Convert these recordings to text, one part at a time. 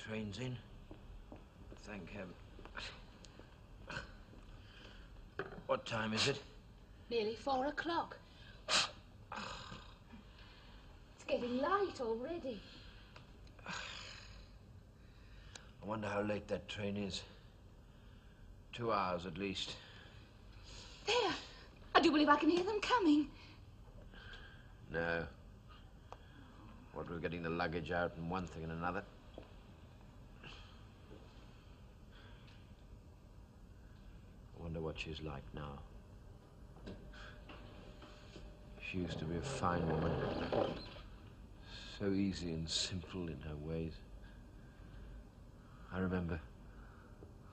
Train's in. Thank heaven. What time is it? Nearly 4 o'clock. It's getting light already. I wonder how late that train is. 2 hours at least. There. I do believe I can hear them coming. No. What with getting the luggage out and one thing and another. I wonder what she's like now. She used to be a fine woman. So easy and simple in her ways. I remember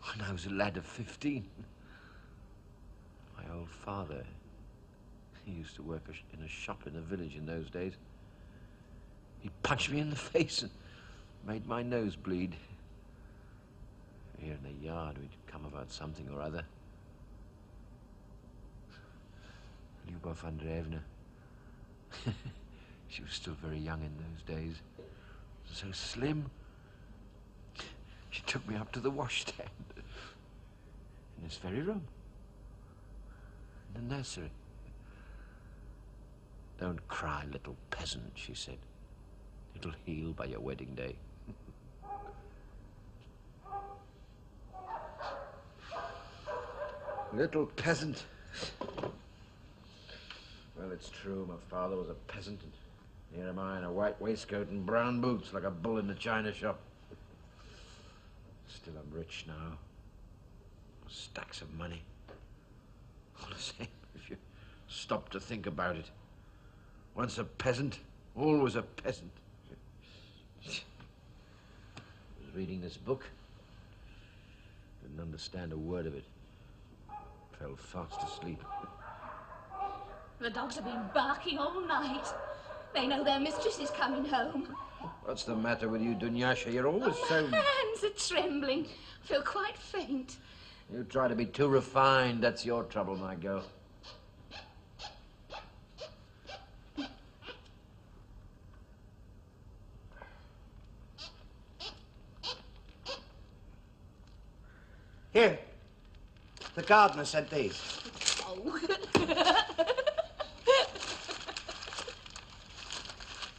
when I was a lad of 15. My old father, he used to work in a shop in the village in those days. He punched me in the face and made my nose bleed. Here in the yard, we'd come about something or other. Lyubov Andreevna. She was still very young in those days. So slim. She took me up to the washstand. In this very room. In the nursery. Don't cry, little peasant, she said. It'll heal by your wedding day. Little peasant. Well, it's true. My father was a peasant, and here am I in a white waistcoat and brown boots like a bull in a china shop. Still, I'm rich now. Stacks of money. All the same, if you stop to think about it. Once a peasant, always a peasant. I was reading this book. Didn't understand a word of it. Fell fast asleep. The dogs have been barking all night. They know their mistress is coming home. What's the matter with you, Dunyasha? You're always so... My hands are trembling. I feel quite faint. You try to be too refined. That's your trouble, my girl. Here. The gardener sent these. Oh.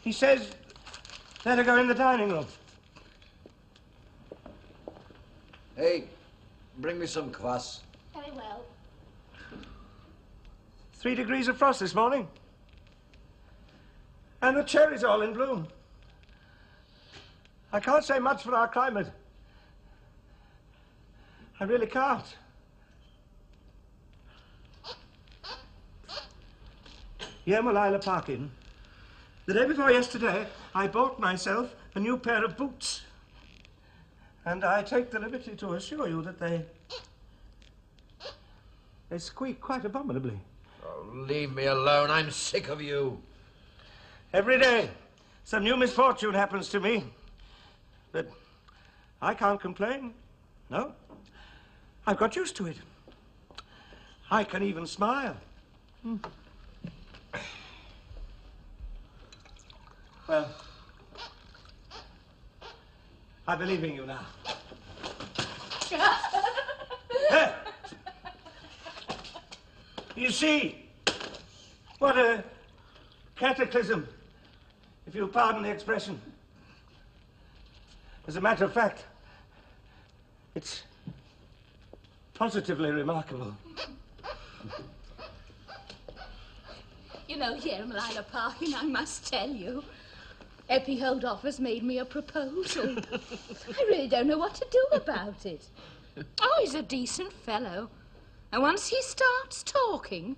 He says let her go in the dining room. Hey, bring me some kvass. Very well. 3 degrees of frost this morning. And the cherries all in bloom. I can't say much for our climate. I really can't. Yermolai Lopahin. The day before yesterday, I bought myself a new pair of boots. And I take the liberty to assure you that they squeak quite abominably. Oh, leave me alone. I'm sick of you. Every day, some new misfortune happens to me. But I can't complain. No. I've got used to it. I can even smile. Well, I believe in you now. You see, what a cataclysm, if you'll pardon the expression. As a matter of fact, it's positively remarkable. You know, Yermolai Lopahin, I must tell you, Eppie Holdhoff has made me a proposal. I really don't know what to do about it. Oh, he's a decent fellow. And once he starts talking,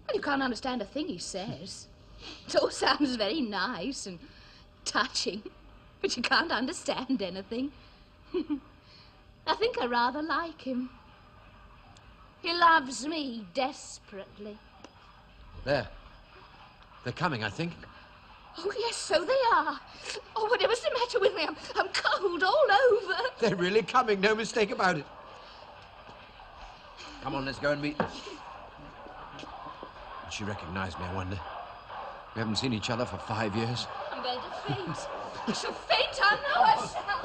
well, you can't understand a thing he says. It all sounds very nice and touching, but you can't understand anything. I think I rather like him. He loves me desperately. There. They're coming, I think. Oh, yes, so they are. Oh, whatever's the matter with me? I'm cold all over. They're really coming, no mistake about it. Come on, let's go and meet them. Did she recognize me, I wonder? We haven't seen each other for 5 years. I'm going to faint. I shall faint, I know I shall.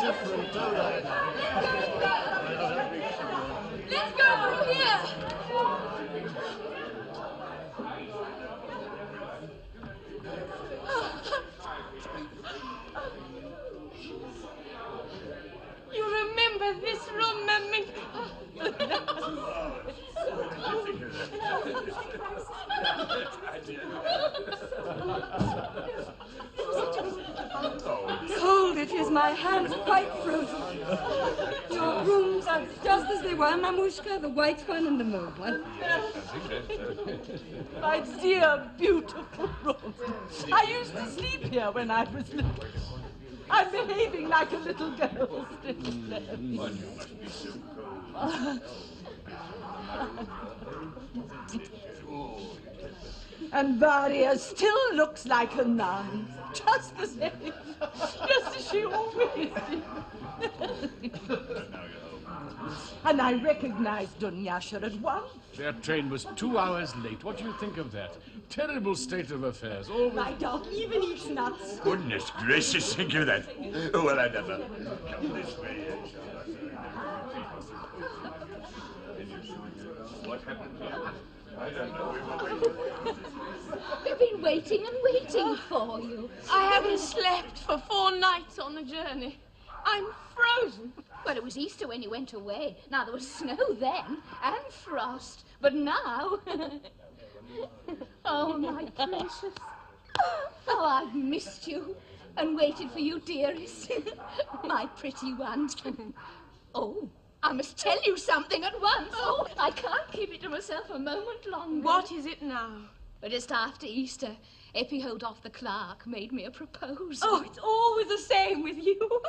different, don't they? Let's go from here. You remember this room, Mammy? Cold it is, my hands quite frozen. Your rooms are just as they were, Mamushka, the white one and the mauve one. My dear, beautiful room. I used to sleep here when I was little. I'm behaving like a little girl still. And Varia still looks like a nun. Just the same. Just as she always did. And I recognized Dunyasha at once. Their train was 2 hours late. What do you think of that? Terrible state of affairs. Always... My dog even eats nuts. Goodness gracious, think of that. Oh, well, I never. Come this way. What happened here? I don't know. We've been waiting and waiting for you. I haven't slept for 4 nights on the journey. I'm frozen. Well, it was Easter when you went away. Now, there was snow then, and frost. But now... Oh, my precious. Oh, I've missed you and waited for you, dearest. My pretty one. Oh, I must tell you something at once. Oh, I can't keep it to myself a moment longer. What is it now? But just after Easter, Eppie Holdhoff, the clerk, made me a proposal. Oh, it's always the same with you.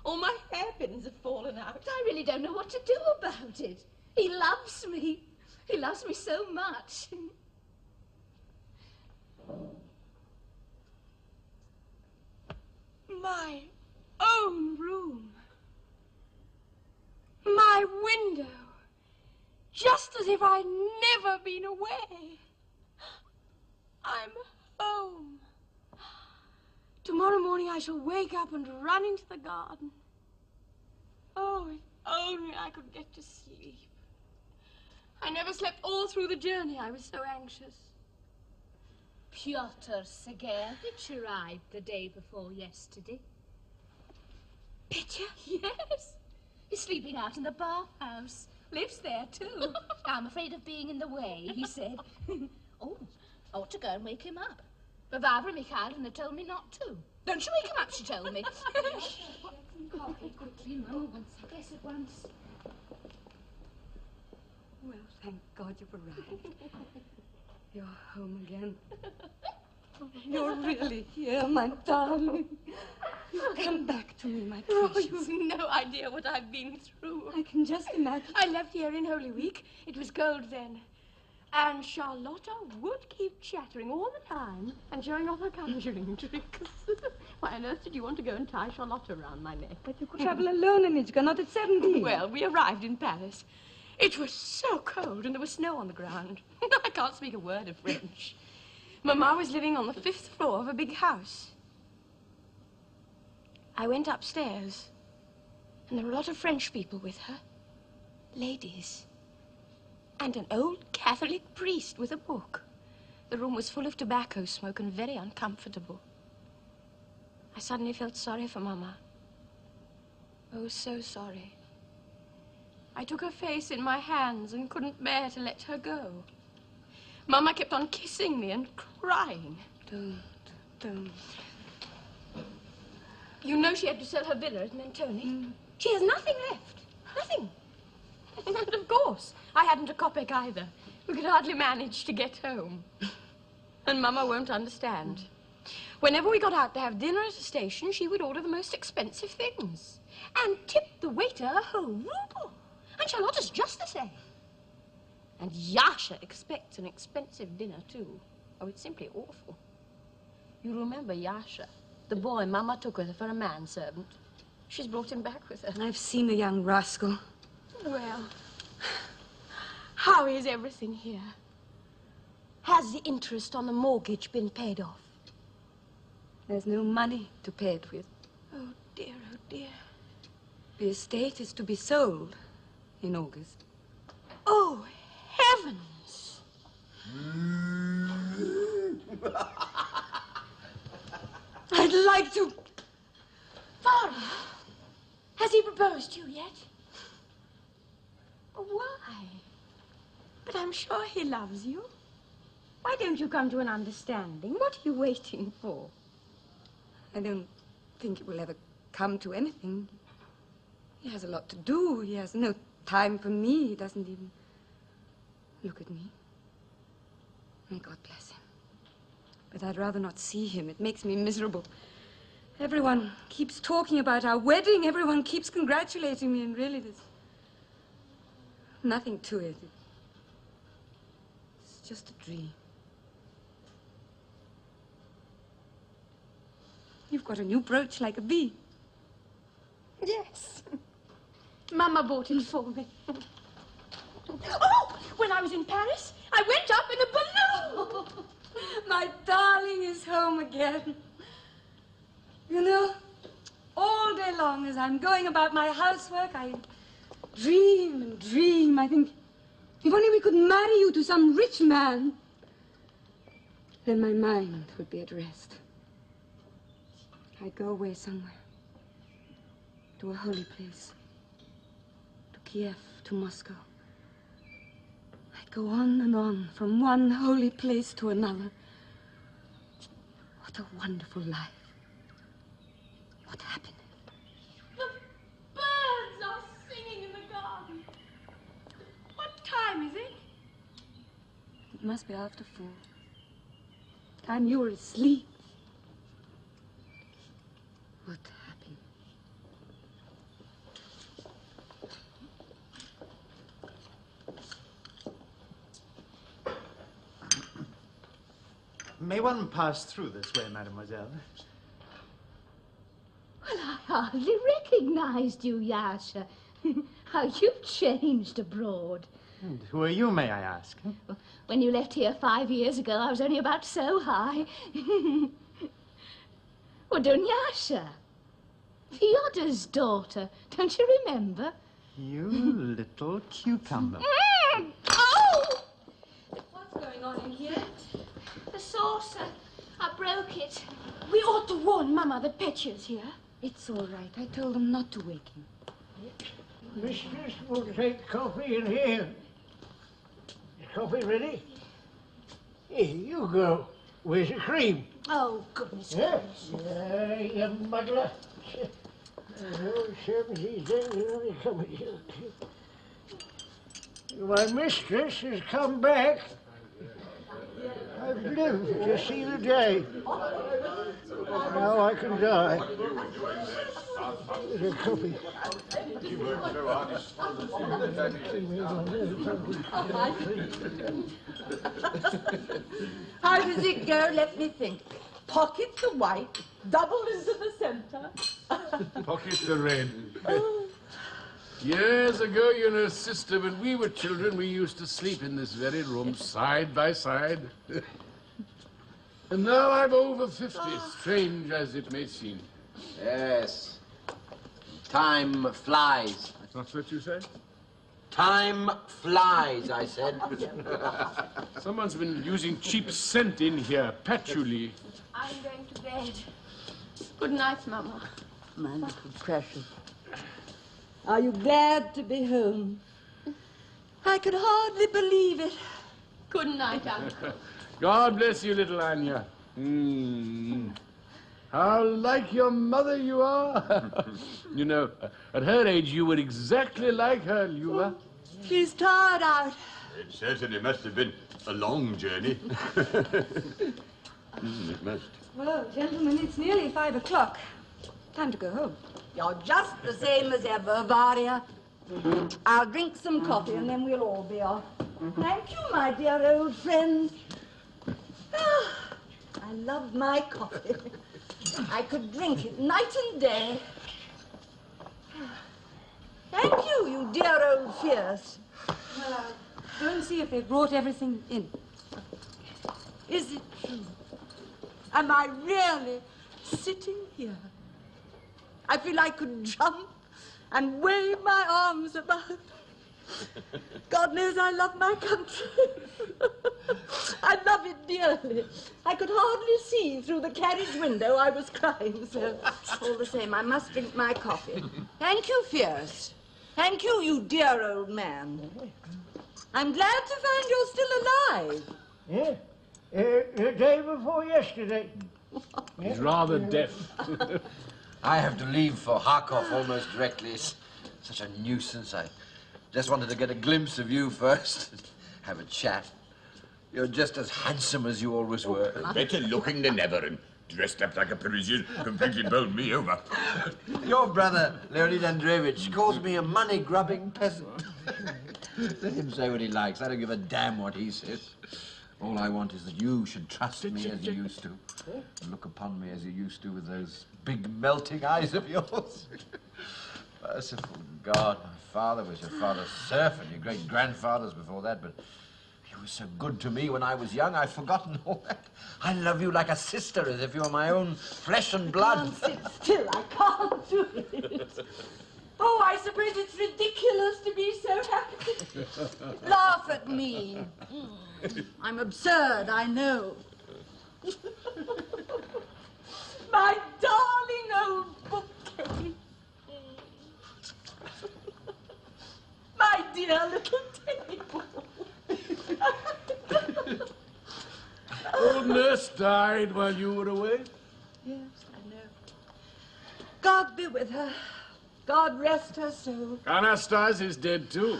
All my hairpins have fallen out. I really don't know what to do about it. He loves me. He loves me so much. My own room. My window. Just as if I'd never been away. I'm home. Tomorrow morning I shall wake up and run into the garden. Oh, if only I could get to sleep. I never slept all through the journey. I was so anxious. Pyotr Sergeyevich arrived the day before yesterday. Petya? Yes. He's sleeping out in the bathhouse. Lives there, too. I'm afraid of being in the way, he said. Oh, I ought to go and wake him up. But Varvara Mikhailovna told me not to. Don't you wake him up, she told me. Get some coffee quickly, Mum. Once I guess at once. Well, thank God you've arrived. You're home again. Oh, you're really here, my darling. Come back to me, my precious. Oh, you've no idea what I've been through. I can just imagine. I left here in Holy Week. It was cold then. And Charlotta would keep chattering all the time and showing off her conjuring tricks. Why on earth did you want to go and tie Charlotta around my neck? But you could travel alone, Anichka, not at 17. Well, we arrived in Paris. It was so cold and there was snow on the ground. I can't speak a word of French. Mamma was living on the 5th floor of a big house. I went upstairs and there were a lot of French people with her. Ladies. And an old Catholic priest with a book. The room was full of tobacco smoke and very uncomfortable. I suddenly felt sorry for Mama. Oh, so sorry. I took her face in my hands and couldn't bear to let her go. Mama kept on kissing me and crying. Don't. You know she had to sell her villa at Mentoni? She has nothing left. Nothing. And of course, I hadn't a kopeck either. We could hardly manage to get home. And Mama won't understand. Whenever we got out to have dinner at a station, she would order the most expensive things. And tip the waiter a whole ruble. And Charlotta's just the same. And Yasha expects an expensive dinner, too. Oh, it's simply awful. You remember Yasha, the boy Mama took with her for a manservant? She's brought him back with her. I've seen the young rascal. Well, how is everything here? Has the interest on the mortgage been paid off? There's no money to pay it with. Oh, dear, oh, dear. The estate is to be sold in August. Oh, heavens! I'd like to... Father, has he proposed to you yet? Why? But I'm sure he loves you. Why don't you come to an understanding? What are you waiting for? I don't think it will ever come to anything. He has a lot to do. He has no time for me. He doesn't even look at me. May God bless him. But I'd rather not see him. It makes me miserable. Everyone keeps talking about our wedding. Everyone keeps congratulating me, and really there's nothing to it. It's just a dream. You've got a new brooch like a bee. Yes. Mama bought it for me. Oh! When I was in Paris, I went up in a balloon. My darling is home again. You know, all day long as I'm going about my housework, I dream and dream. I think, if only we could marry you to some rich man, then my mind would be at rest. I'd go away somewhere, to a holy place, to Kiev, to Moscow. I'd go on and on from one holy place to another. What a wonderful life. What happiness. The birds are singing in the garden. What time is it? It must be after 4. Time you were asleep. What happiness. May one pass through this way, mademoiselle? Well, I hardly recognized you, Yasha. How you've changed abroad. And who are you, may I ask? When you left here 5 years ago, I was only about so high. Well, Dunyasha, Fyodor's daughter, don't you remember? You little cucumber. Oh! What's going on in here? The saucer. I broke it. We ought to warn Mama that Petya's here. It's all right. I told them not to wake him. Mistress will take coffee in here. Is coffee ready? Here, you go. Where's the cream? Oh, goodness Yes. You muddler. My mistress has come back. I've lived to see the day. Now I can die. Here's a copy. How does it go? Let me think. Pocket the white, double into the center. Pocket the red. Years ago, you know, sister, when we were children, we used to sleep in this very room, side by side. And now I'm over 50, strange as it may seem. Yes. Time flies. That's what you said? Time flies, I said. Someone's been using cheap scent in here, patchouli. I'm going to bed. Good night, Mama. My little precious. Are you glad to be home? I could hardly believe it. Good night, Uncle. God bless you, little Anya. How like your mother you are. You know, at her age, you were exactly like her, Lyula. She's tired out. It certainly must have been a long journey. It must. Well, gentlemen, it's nearly 5 o'clock. Time to go home. You're just the same as ever, Varya. I'll drink some coffee and then we'll all be off. Thank you, my dear old friend. Ah, I love my coffee. I could drink it night and day. Thank you, you dear old Fierce. Well, I'll go and see if they've brought everything in. Is it true? Am I really sitting here? I feel I could jump and wave my arms about. God knows I love my country. I love it dearly. I could hardly see through the carriage window. I was crying, so all the same, I must drink my coffee. Thank you, Fierce. Thank you, you dear old man. I'm glad to find you're still alive. Yeah, the day before yesterday. He's rather deaf. I have to leave for Harkov almost directly. It's such a nuisance. I just wanted to get a glimpse of you first. Have a chat. You're just as handsome as you always were. Better looking than ever and dressed up like a Parisian. Completely bowled me over. Your brother, Leonid Andreevich, calls me a money-grubbing peasant. Let him say what he likes. I don't give a damn what he says. All I want is that you should trust me as you used to. And look upon me as you used to with those big melting eyes of yours. Merciful God, my father was your father's serf and your great-grandfather's before that, but you were so good to me when I was young, I've forgotten all that. I love you like a sister, as if you were my own flesh and blood. Sit still, I can't do it. Oh, I suppose it's ridiculous to be so happy. Laugh at me. I'm absurd, I know. My darling old bookcase. My dear little table. Old nurse died while you were away? Yes, I know. God be with her. God rest her soul. Anastasia is dead too.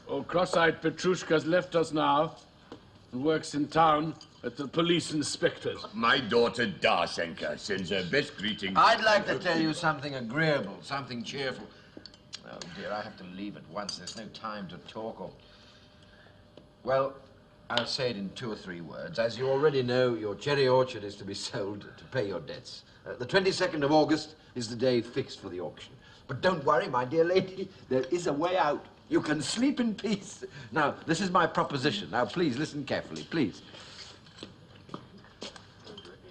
Old cross-eyed Petrushka's left us now and works in town at the police inspector's. My daughter Darshenka sends her best greetings. I'd like to tell you something agreeable, something cheerful. Oh, dear, I have to leave at once. There's no time to talk or... Well, I'll say it in 2 or 3 words. As you already know, your cherry orchard is to be sold to pay your debts. The 22nd of August is the day fixed for the auction. But don't worry, my dear lady, there is a way out. You can sleep in peace. Now, this is my proposition. Now, please, listen carefully, please.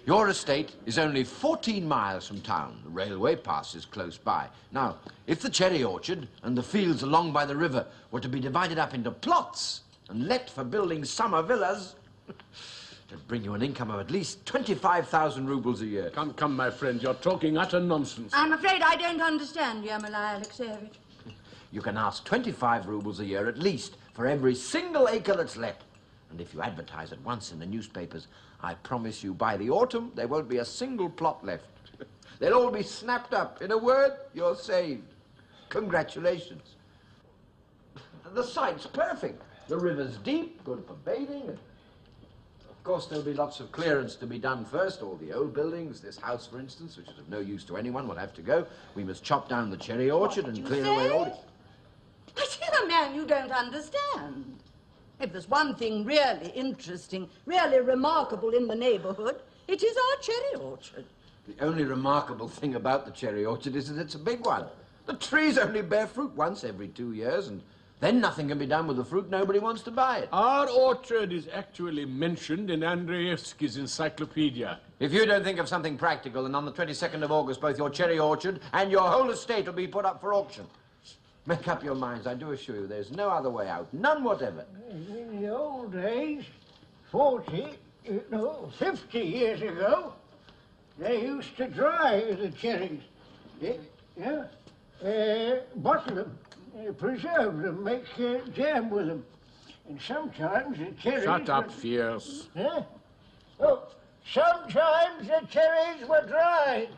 Your estate is only 14 miles from town. The railway passes close by. Now, if the cherry orchard and the fields along by the river were to be divided up into plots and let for building summer villas, it'd bring you an income of at least 25,000 rubles a year. Come, come, my friend, you're talking utter nonsense. I'm afraid I don't understand, Yermolai Alexeyevich. You can ask 25 rubles a year at least for every single acre that's let. And if you advertise at once in the newspapers, I promise you by the autumn there won't be a single plot left. They'll all be snapped up. In a word, you're saved. Congratulations. The site's perfect. The river's deep, good for bathing. And of course, there'll be lots of clearance to be done first. All the old buildings, this house, for instance, which is of no use to anyone, will have to go. We must chop down the cherry orchard and clear away all the... I see a man you don't understand. If there's one thing really interesting, really remarkable in the neighborhood, it is our cherry orchard. The only remarkable thing about the cherry orchard is that it's a big one. The trees only bear fruit once every 2 years, and then nothing can be done with the fruit. Nobody wants to buy it. Our orchard is actually mentioned in Andreevsky's encyclopedia. If you don't think of something practical, then on the 22nd of August, both your cherry orchard and your whole estate will be put up for auction. Make up your minds. I do assure you there's no other way out. None whatever. In the old days, 50 years ago, they used to dry the cherries. Bottle them, preserve them, make jam with them. And sometimes the cherries... Shut up, Fierce. Huh? Oh, sometimes the cherries were dried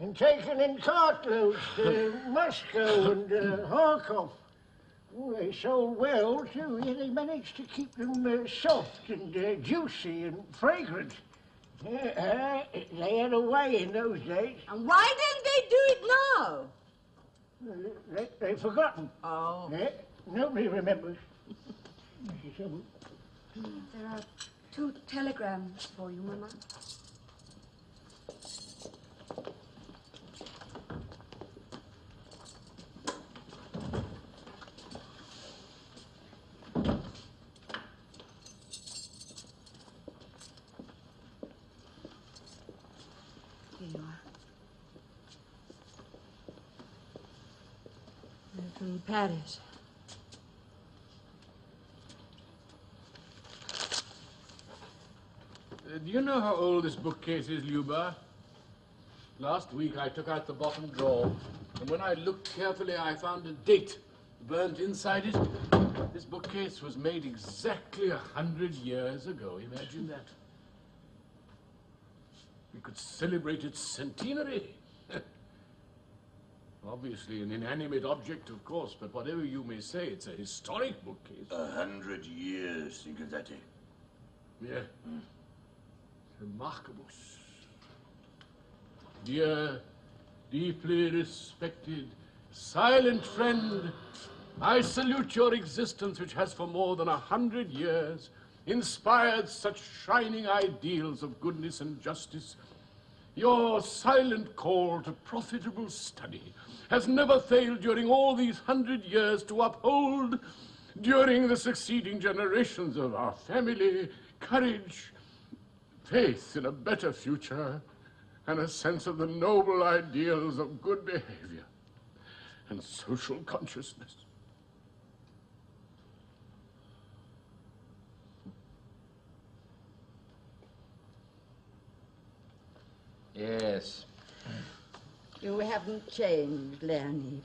and taken in cartloads to Moscow and Harkov. Oh, they sold well, too. Yeah, they managed to keep them soft and juicy and fragrant. They had a way in those days. And why don't they do it now? They've forgotten. Oh. Nobody remembers. There are 2 telegrams for you, Mama. Here you are. in Paris. Do you know how old this bookcase is, Luba? Last week I took out the bottom drawer, and when I looked carefully I found a date burnt inside it. This bookcase was made exactly 100 years ago. Imagine that. We could celebrate its centenary. Obviously an inanimate object, of course, but whatever you may say, it's a historic bookcase. 100 years, think of that. Yeah. Remarkable. Dear, deeply respected, silent friend, I salute your existence, which has for more than 100 years inspired such shining ideals of goodness and justice. Your silent call to profitable study has never failed during all these 100 years to uphold, during the succeeding generations of our family, courage, faith in a better future, and a sense of the noble ideals of good behavior and social consciousness. Yes. You haven't changed, Lenny.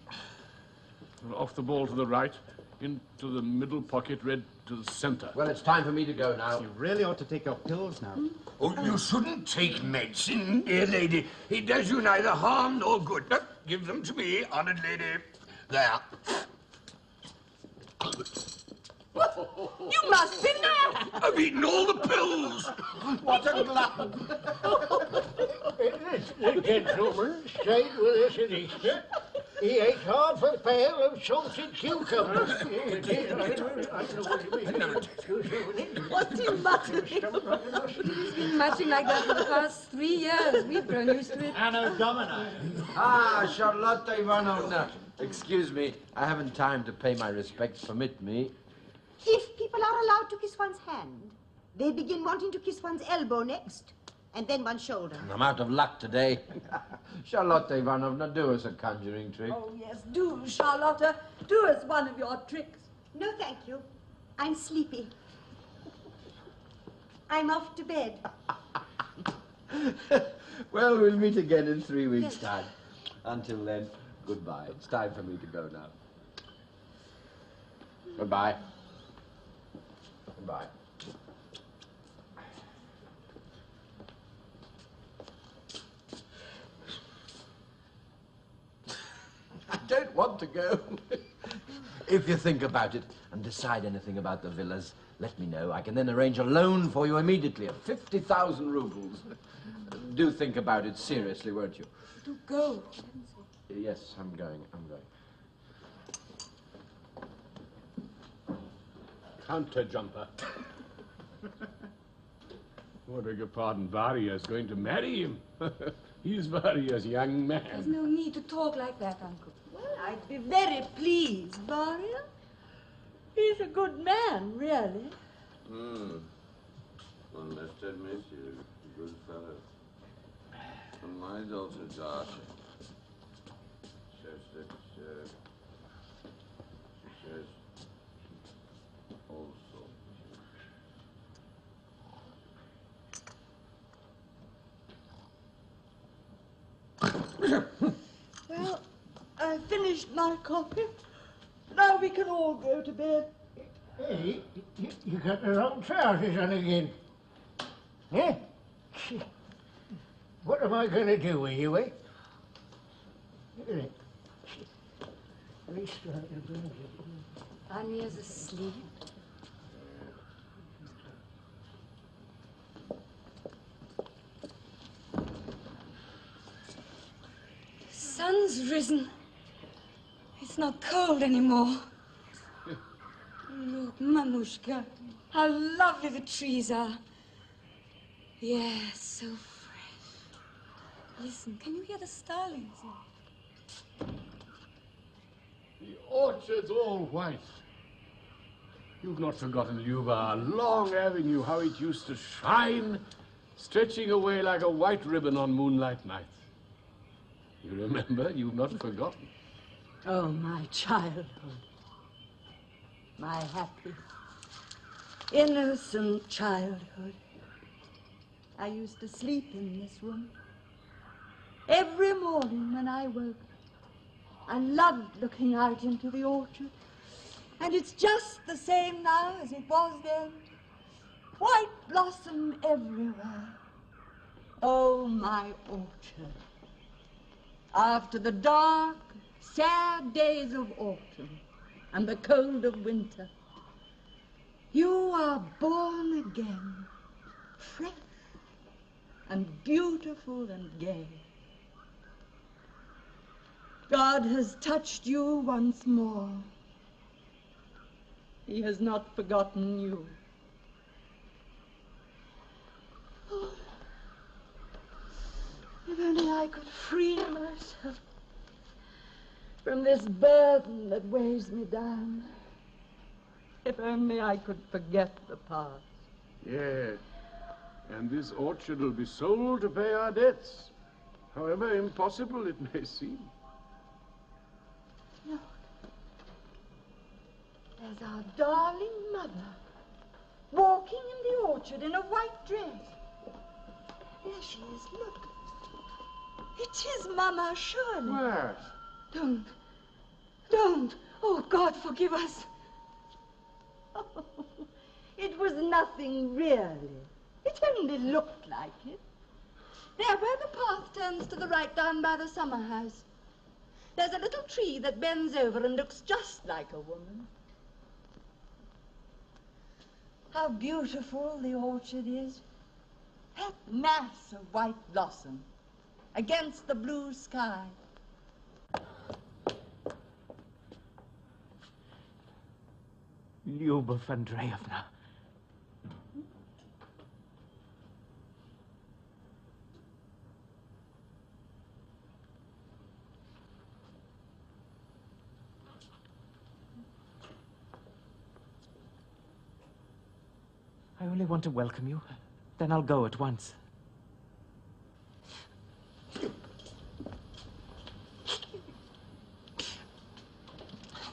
Off the ball to the right, into the middle pocket, red to the center. Well, it's time for me to go now. You really ought to take your pills now. Oh, you shouldn't take medicine, dear lady. It does you neither harm nor good. Now, give them to me, honored lady. There. You must be mad! I've eaten all the pills. What a glutton! The gentleman stayed with us at Easter. He ate half a pail of salted cucumbers. What's he muttering? He's been muttering like that for the past 3 years. We've grown used to it. Anno Domini. Ah, Charlotte Ivanovna. Excuse me, I haven't time to pay my respects. Permit me. If people are allowed to kiss one's hand, they begin wanting to kiss one's elbow next, and then one's shoulder. I'm out of luck today. Charlotte Ivanovna, do us a conjuring trick. Oh, yes, do, Charlotta. Do us one of your tricks. No, thank you. I'm sleepy. I'm off to bed. Well, we'll meet again in 3 weeks' time. Until then, goodbye. It's time for me to go now. Goodbye. Goodbye. I don't want to go. If you think about it and decide anything about the villas, let me know. I can then arrange a loan for you immediately of 50,000 rubles. Do think about it seriously, won't you? Do go. Yes, I'm going. Counter jumper. Oh, I beg your pardon, Varya's going to marry him. He's Varya's young man. There's no need to talk like that, Uncle. Well, I'd be very pleased, Varya. He's a good man, really. One must admit you're a good fellow. And my daughter Darcy says that she says also. Well, I finished my coffee. Now we can all go to bed. Hey, you got the wrong trousers on again. Eh? What am I going to do with you, eh? Look at it. Anya's asleep. The sun's risen. It's not cold anymore. Look, Mamushka, how lovely the trees are. Yes, so fresh. Listen, can you hear the starlings? The orchard's all white. You've not forgotten, Luba, Long Avenue, how it used to shine, stretching away like a white ribbon on moonlight nights. You remember? You've not forgotten. Oh, my childhood. My happy, innocent childhood. I used to sleep in this room. Every morning when I woke, I loved looking out into the orchard. And it's just the same now as it was then. White blossom everywhere. Oh, my orchard. After the dark, sad days of autumn and the cold of winter, you are born again, fresh and beautiful and gay. God has touched you once more. He has not forgotten you. Oh, if only I could free myself from this burden that weighs me down. If only I could forget the past. Yes, and this orchard will be sold to pay our debts, however impossible it may seem. Look, there's our darling mother, walking in the orchard in a white dress. There she is, look. It is Mama, surely. Where? Don't. Don't. Oh, God, forgive us. Oh, it was nothing, really. It only looked like it. There, where the path turns to the right down by the summer house. There's a little tree that bends over and looks just like a woman. How beautiful the orchard is. That mass of white blossom against the blue sky. Lyubov Andreevna. I only want to welcome you. Then I'll go at once.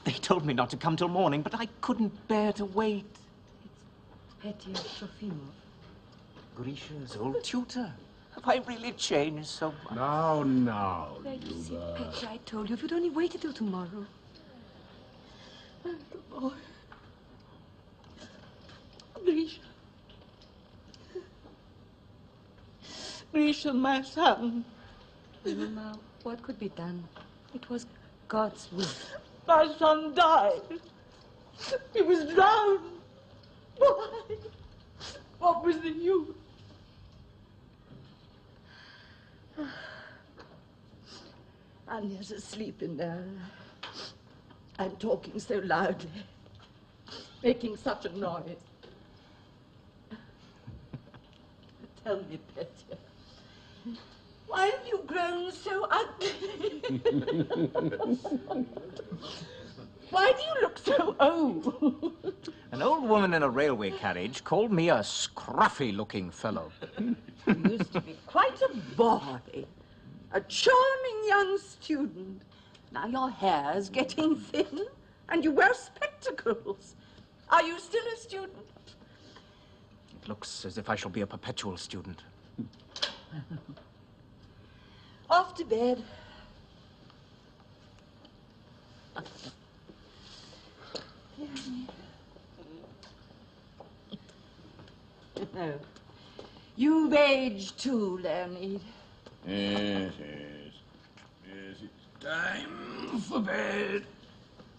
They told me not to come till morning, but I couldn't bear to wait. It's Petya Trofimov. Grisha's old tutor. Have I really changed so much? Now, There you see, Petya, I told you, if you'd only waited till tomorrow. Oh, boy. Grisha. Grisha, my son. Mama, what could be done? It was God's will. My son died. He was drowned. Why? What was the use? Anya's asleep in there. I'm talking so loudly, making such a noise. Tell me, Petya, why have you grown so ugly? Why do you look so old? An old woman in a railway carriage called me a scruffy-looking fellow. You used to be quite a boy, a charming young student. Now your hair's getting thin, and you wear spectacles. Are you still a student? It looks as if I shall be a perpetual student. Off to bed. No. You've aged too, Leonid. Yes, yes. Yes, it's time for bed.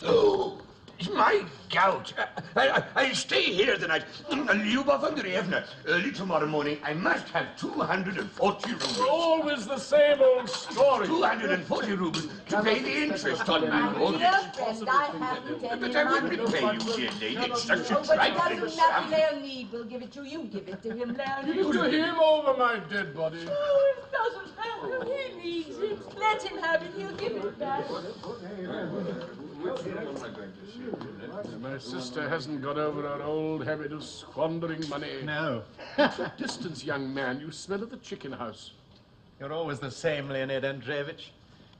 Oh, it's my gout. I'll stay here the night. Lyubov Andreevna, early tomorrow morning, I must have 240 rubles. Always the same old story. 240 rubles to pay the interest on my mortgage. Dear friend, I haven't any But I money. wouldn't pay you, dear lady. It's such a Oh, but it trifling doesn't matter. sum. Leonid will give it to you. Give it to him, Leonid. Give it to him over my dead body. Oh, it doesn't matter. He needs it. Let him have it. He'll give it back. My sister hasn't got over her old habit of squandering money. No. Distance, young man. You smell of the chicken house. You're always the same, Leonid Andreevich.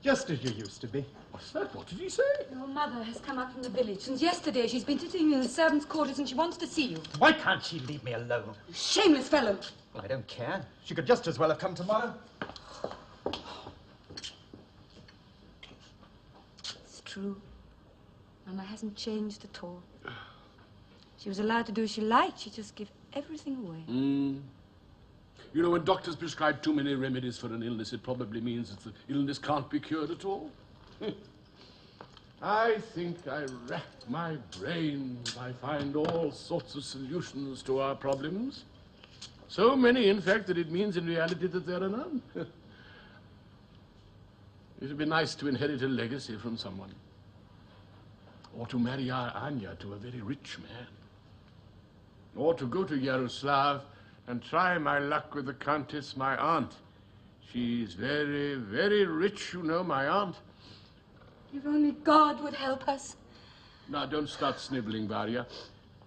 Just as you used to be. What's that? What did he say? Your mother has come up from the village. Since yesterday, she's been sitting in the servants' quarters and she wants to see you. Why can't she leave me alone? Shameless fellow. Well, I don't care. She could just as well have come tomorrow. It's true. Mama hasn't changed at all. She was allowed to do as she liked. She just gave everything away. You know, when doctors prescribe too many remedies for an illness, it probably means that the illness can't be cured at all. I think I rack my brains. I find all sorts of solutions to our problems. So many, in fact, that it means in reality that there are none. It would be nice to inherit a legacy from someone. Or to marry our Anya to a very rich man. Or to go to Yaroslav and try my luck with the Countess, my aunt. She's very, very rich, you know, my aunt. If only God would help us. Now, don't start sniveling, Varya.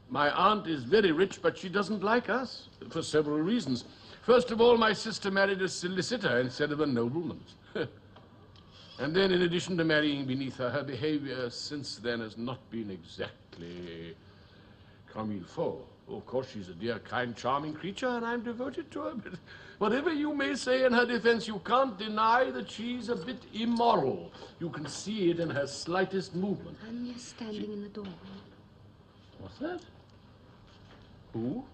My aunt is very rich, but she doesn't like us, for several reasons. First of all, my sister married a solicitor instead of a nobleman. And then, in addition to marrying beneath her, her behavior since then has not been exactly comme il faut. Of course, she's a dear, kind, charming creature, and I'm devoted to her. But whatever you may say in her defense, you can't deny that she's a bit immoral. You can see it in her slightest movement. Anya's standing in the doorway. What's that? Who?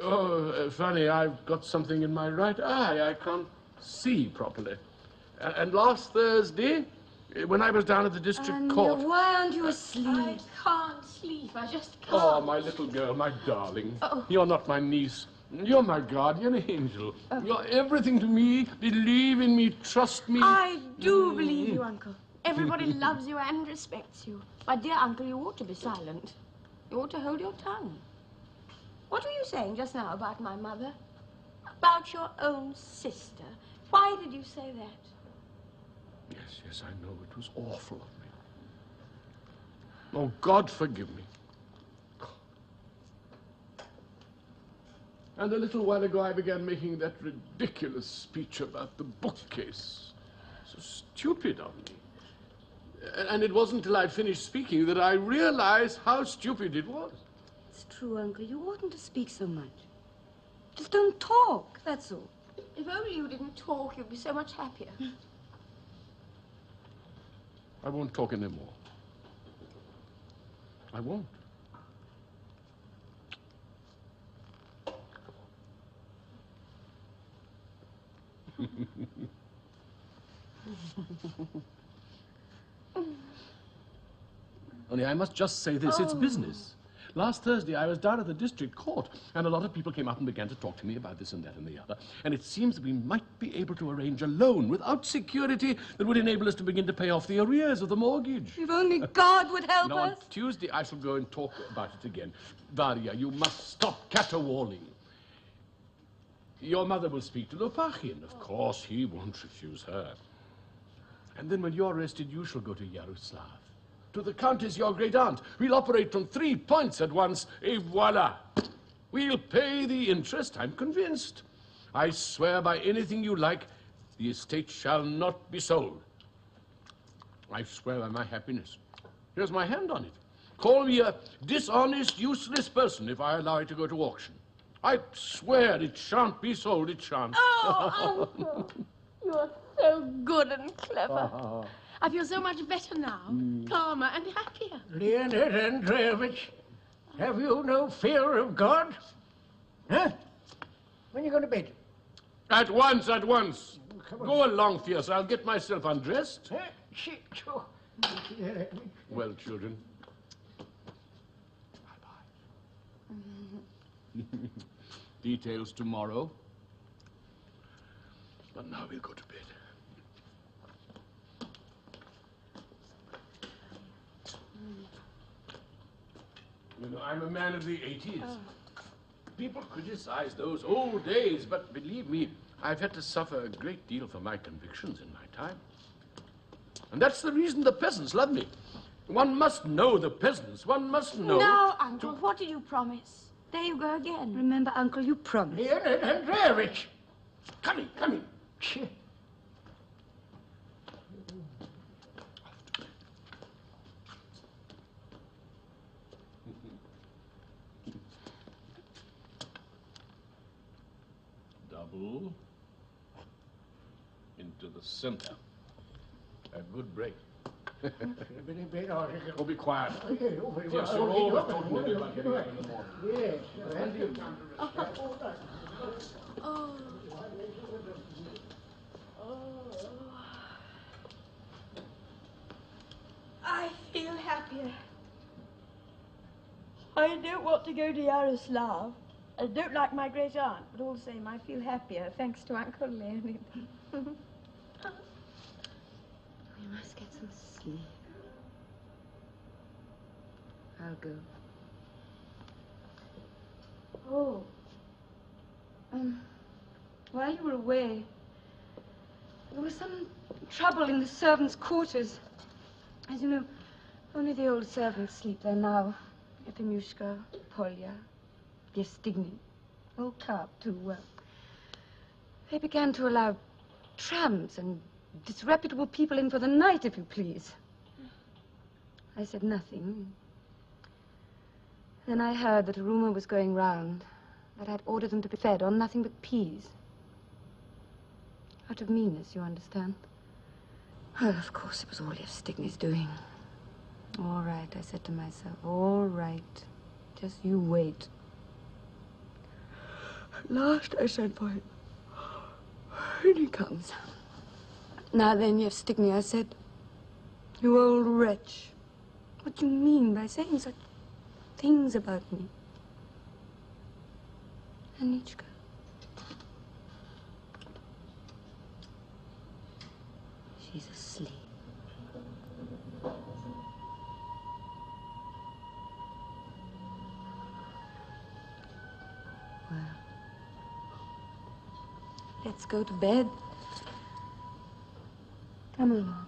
Oh, funny, I've got something in my right eye. I can't see properly. And last Thursday, when I was down at the district court... Why aren't you asleep? I can't sleep. I just can't. Oh, my little girl, my darling. Oh. You're not my niece. You're my guardian angel. You're everything to me. Believe in me. Trust me. I do believe you, Uncle. Everybody loves you and respects you. My dear Uncle, you ought to be silent. You ought to hold your tongue. What were you saying just now about my mother? About your own sister? Why did you say that? Yes, I know. It was awful of me. Oh, God forgive me. And a little while ago, I began making that ridiculous speech about the bookcase. So stupid of me. And it wasn't until I'd finished speaking that I realized how stupid it was. It's true, Uncle. You oughtn't to speak so much. Just don't talk, that's all. If only you didn't talk, you'd be so much happier. I won't talk anymore. I won't. Only I must just say this, it's business. Last Thursday, I was down at the district court, and a lot of people came up and began to talk to me about this and that and the other. And it seems that we might be able to arrange a loan without security that would enable us to begin to pay off the arrears of the mortgage. If only God would help Now, us. on Tuesday, I shall go and talk about it again. Varya, you must stop caterwauling. Your mother will speak to Lopahin. Of course, he won't refuse her. And then when you're rested, you shall go to Yaroslav. To the Countess, your great-aunt. We'll operate from 3 points at once, et voila. We'll pay the interest, I'm convinced. I swear by anything you like, the estate shall not be sold. I swear by my happiness. Here's my hand on it. Call me a dishonest, useless person if I allow it to go to auction. I swear it shan't be sold, it shan't. Oh, Uncle, you're so good and clever. I feel so much better now, calmer and happier. Leonid Andreevich, have you no fear of God? Huh? When are you going to bed? At once, at once. Go along, Fierce. I'll get myself undressed. Huh? Shit, oh. Well, children. Bye-bye. Details tomorrow. But now we'll go to bed. You know, I'm a man of the 80s. People criticize those old days, but believe me, I've had to suffer a great deal for my convictions in my time. And that's the reason the peasants love me. One must know the peasants. One must know... Now, Uncle, what did you promise? There you go again. Remember, Uncle, you promised. Leonid Andreevich! Come in, come in. Double. Into the center. A good break. Oh, be quiet. Yes, you're always talking to me about getting up in the morning. Oh. I feel happier. I don't want to go to Yaroslav. I don't like my great aunt, but all the same, I feel happier thanks to Uncle Leonid. We must get some sleep. I'll go. Oh. While you were away, there was some trouble in the servants' quarters. As you know, only the old servants sleep there now. Epimushka, Polya, Gestigny. Old Carp, too. Well, they began to allow tramps and disreputable people in for the night, if you please. I said nothing. Then I heard that a rumor was going round that I'd ordered them to be fed on nothing but peas. Out of meanness, you understand? Oh, of course, it was all Gestigny's doing. All right, I said to myself, all right. Just you wait. At last, I sent for him. And he comes. Now then, Gestigny, I said, you old wretch. What do you mean by saying such things about me? Anichka. She's asleep. Well, let's go to bed. Come along.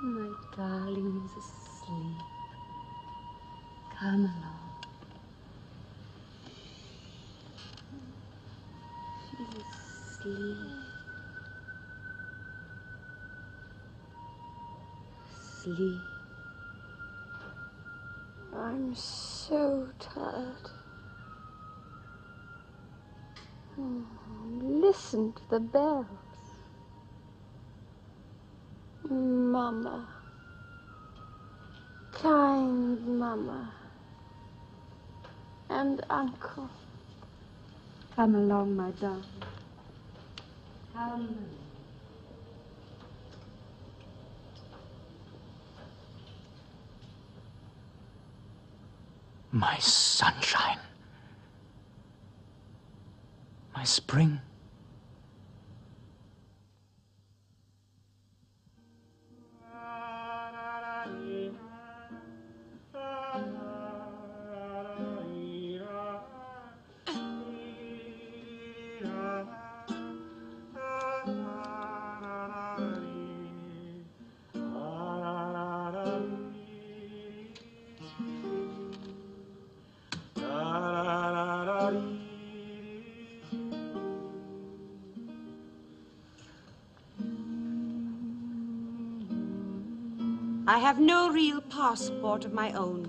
My darling is asleep. Come along. She's asleep. Sleep. I'm so tired. Oh, listen to the bells. Mama. Kind Mama. And Uncle. Come along, my darling. Come. My sunshine. My spring. I have no real passport of my own.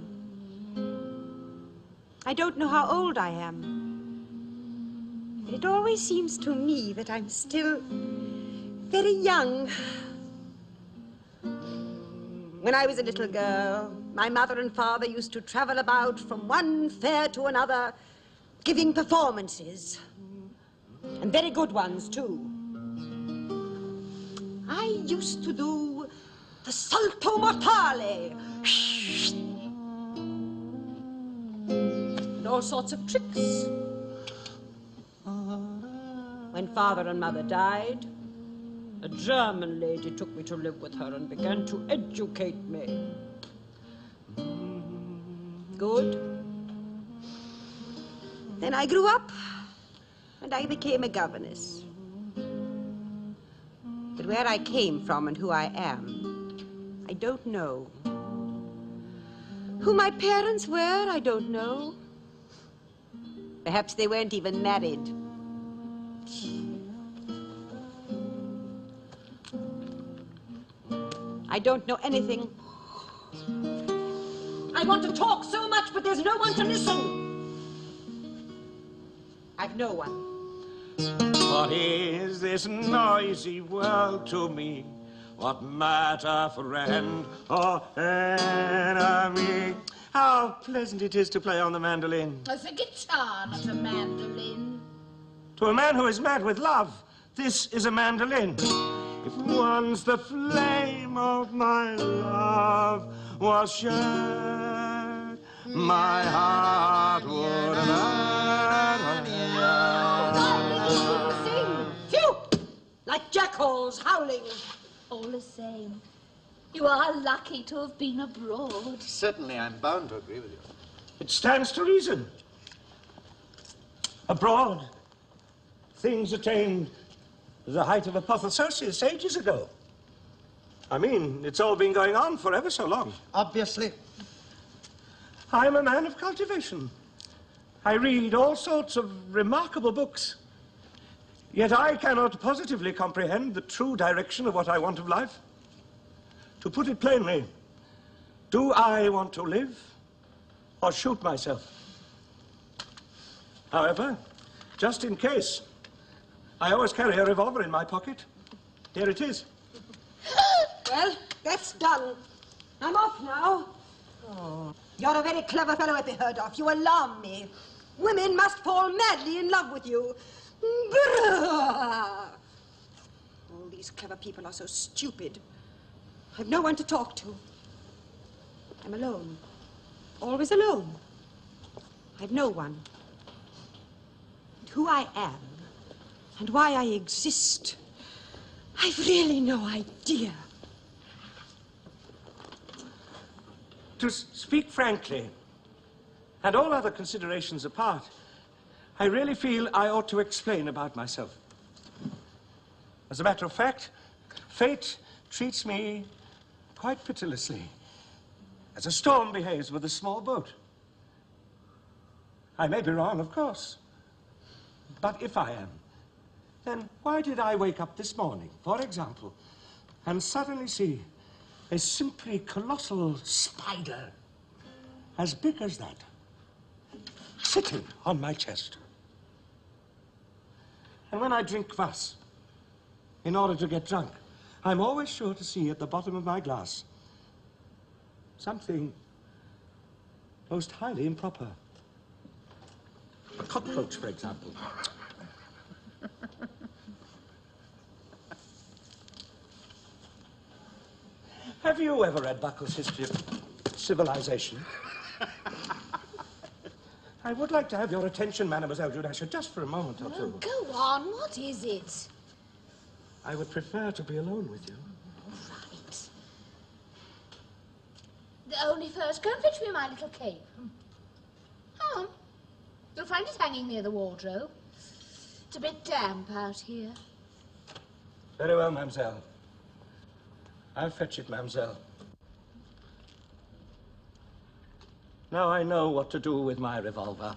I don't know how old I am. But it always seems to me that I'm still very young. When I was a little girl, my mother and father used to travel about from one fair to another, giving performances. And very good ones, too. I used to do the salto mortale. And all sorts of tricks. When father and mother died, a German lady took me to live with her and began to educate me. Good. Then I grew up and I became a governess. But where I came from and who I am, I don't know. Who my parents were, I don't know. Perhaps they weren't even married. I don't know anything. I want to talk so much, but there's no one to listen. I've no one. What is this noisy world to me? What matter friend or enemy? How pleasant it is to play on the mandolin. It's a guitar, not a mandolin. To a man who is mad with love, this is a mandolin. If once the flame of my love was shed, my heart would Sing! Phew! Like jackals howling. All the same, you are lucky to have been abroad. Certainly, I'm bound to agree with you. It stands to reason. Abroad, things attained the height of apotheosis ages ago. I mean, it's all been going on for ever so long. Obviously. I'm a man of cultivation. I read all sorts of remarkable books. Yet I cannot positively comprehend the true direction of what I want of life. To put it plainly, do I want to live or shoot myself? However, just in case, I always carry a revolver in my pocket. Here it is. Well, that's done. I'm off now. Oh. You're a very clever fellow, Epiherdov. You alarm me. Women must fall madly in love with you. All these clever people are so stupid. I've no one to talk to. I'm alone. Always alone. I've no one. And who I am and why I exist, I've really no idea. To speak frankly, and all other considerations apart, I really feel I ought to explain about myself. As a matter of fact, fate treats me quite pitilessly, as a storm behaves with a small boat. I may be wrong, of course, but if I am, then why did I wake up this morning, for example, and suddenly see a simply colossal spider, as big as that, sitting on my chest? And when I drink kvass, in order to get drunk, I'm always sure to see at the bottom of my glass something most highly improper. A cockroach, for example. Have you ever read Buckle's History of Civilization? I would like to have your attention, Mademoiselle Judi, just for a moment or two. Go on, what is it? I would prefer to be alone with you. Right. Only first, go and fetch me my little cape. Oh, you'll find it hanging near the wardrobe. It's a bit damp out here. Very well, mademoiselle. I'll fetch it, mademoiselle. Now I know what to do with my revolver.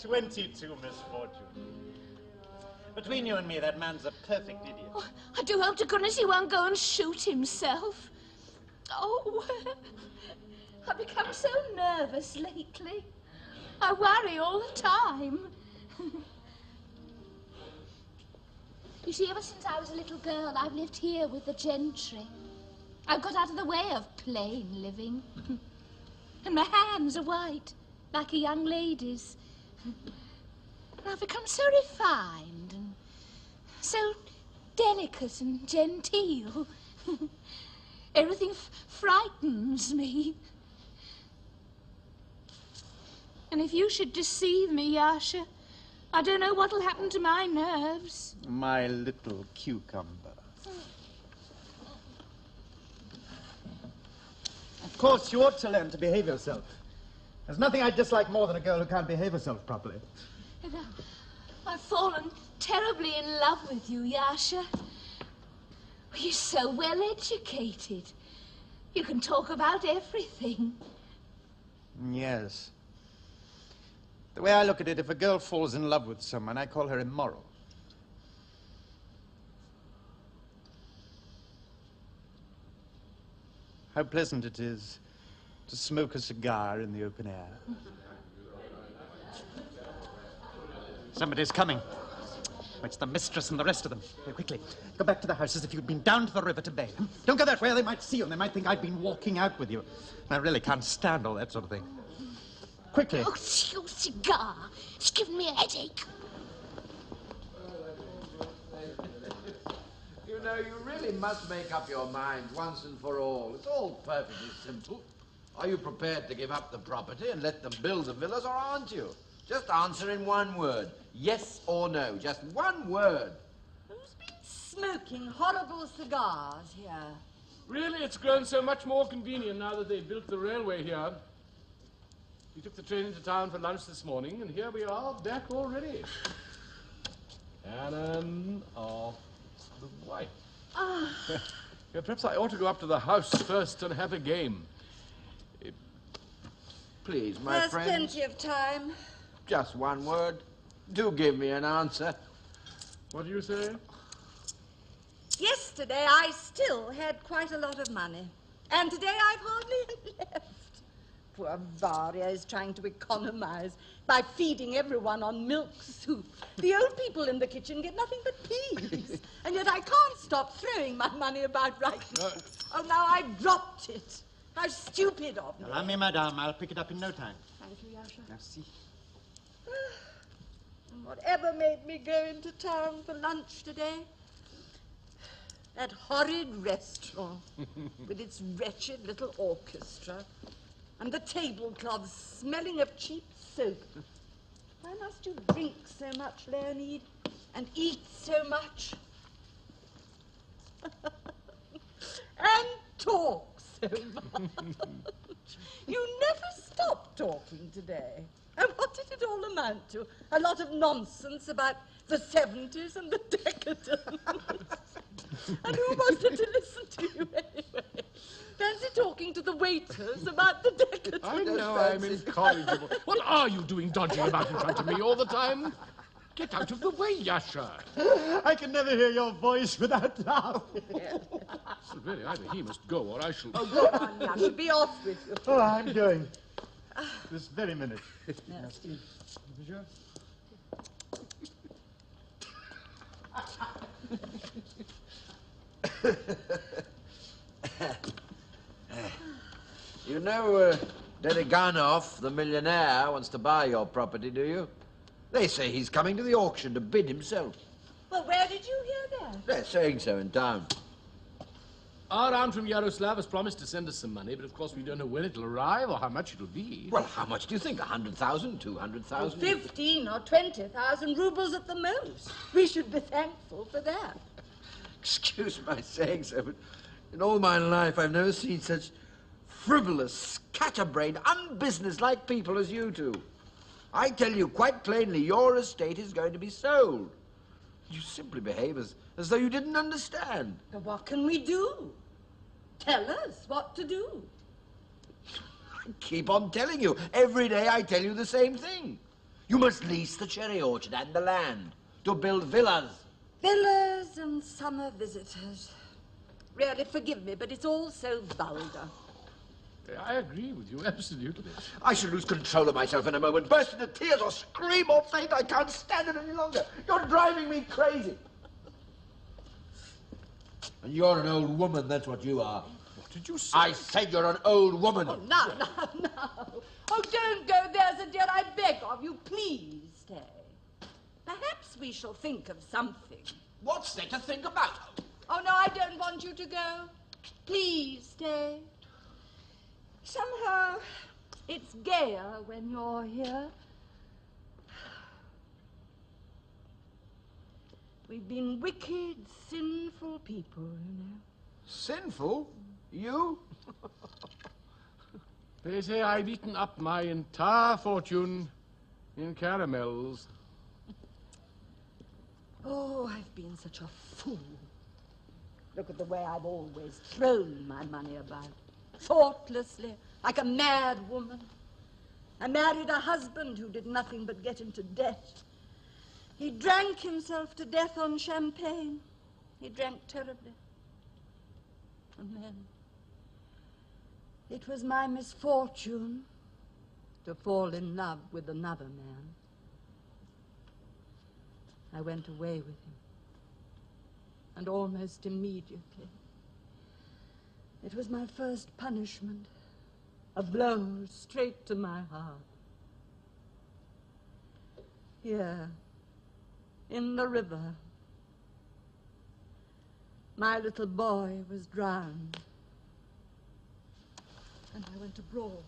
22 misfortune. Between you and me, that man's a perfect idiot. Oh, I do hope to goodness he won't go and shoot himself. Oh, I've become so nervous lately. I worry all the time. You see, ever since I was a little girl, I've lived here with the gentry. I've got out of the way of plain living. And my hands are white, like a young lady's. And I've become so refined and so delicate and genteel. Everything frightens me. And if you should deceive me, Yasha, I don't know what'll happen to my nerves. My little cucumber. Of course, you ought to learn to behave yourself. There's nothing I dislike more than a girl who can't behave herself properly. And I've fallen terribly in love with you, Yasha. You're so well educated. You can talk about everything. Yes. The way I look at it, if a girl falls in love with someone, I call her immoral. How pleasant it is to smoke a cigar in the open air. Somebody's coming. It's the mistress and the rest of them. Here, quickly, go back to the house as if you'd been down to the river to bathe. Don't go that way, or they might see you, and they might think I've been walking out with you. And I really can't stand all that sort of thing. Quickly. Oh, your cigar. It's given me a headache. You know, you really must make up your mind once and for all. It's all perfectly simple. Are you prepared to give up the property and let them build the villas, or aren't you? Just answer in one word. Yes or no. Just one word. Who's been smoking horrible cigars here? Really, it's grown so much more convenient now that they've built the railway here. We took the train into town for lunch this morning, and here we are, back already. Cannon of the wife. Ah. Yeah, perhaps I ought to go up to the house first and have a game. Please, my There's friend. plenty of time. Just one word. Do give me an answer. What do you say? Yesterday I still had quite a lot of money. And today I've hardly any left. Poor Varia is trying to economize by feeding everyone on milk soup. The old people in the kitchen get nothing but peas. And yet I can't stop throwing my money about right now. Oh, now I've dropped it. How stupid of me. Allow me, madame. I'll pick it up in no time. Thank you, Yasha. Merci. Whatever made me go into town for lunch today? That horrid restaurant with its wretched little orchestra and the tablecloths smelling of cheap soap. Why must you drink so much, Leonid, and eat so much? And talk so much. You never stop talking today. And what did it all amount to? A lot of nonsense about the 70s and the decadence. And who wanted to listen to you anyway? Fancy talking to the waiters about the decadence. I know I'm incorrigible. What are you doing dodging about in front of me all the time? Get out of the way, Yasha. I can never hear your voice without laughing. Really, either he must go or I shall... Oh, go on, Yasha. Be off with you. Oh, I'm going. This very minute. Merci. Bonjour. You know, Deriganov, the millionaire, wants to buy your property, do you? They say he's coming to the auction to bid himself. Well, where did you hear that? They're saying so in town. Our aunt from Yaroslav has promised to send us some money, but of course we don't know when it'll arrive or how much it'll be. Well, how much do you think? 100,000? 200,000? 15 or 20,000 rubles at the most. We should be thankful for that. Excuse my saying so, but in all my life I've never seen such frivolous, scatterbrained, unbusinesslike people as you two. I tell you quite plainly, your estate is going to be sold. You simply behave as though you didn't understand. But what can we do? Tell us what to do. I keep on telling you. Every day I tell you the same thing. You must lease the cherry orchard and the land to build villas. Villas and summer visitors. Really, forgive me, but it's all so vulgar. I agree with you, absolutely. I shall lose control of myself in a moment, burst into tears or scream or faint. I can't stand it any longer. You're driving me crazy. And you're an old woman, that's what you are. What did you say? I said you're an old woman. Oh, no. Oh, don't go there, sir dear. I beg of you. Please stay. Perhaps we shall think of something. What's there to think about? Oh, no, I don't want you to go. Please stay. Somehow, it's gayer when you're here. We've been wicked, sinful people, you know. Sinful? You? They say I've eaten up my entire fortune in caramels. Oh, I've been such a fool. Look at the way I've always thrown my money about. Thoughtlessly, like a mad woman. I married a husband who did nothing but get into debt. He drank himself to death on champagne. He drank terribly. And then, It was my misfortune to fall in love with another man. I went away with him, and almost immediately. It was my first punishment, a blow straight to my heart. Here, in the river, my little boy was drowned, and I went abroad,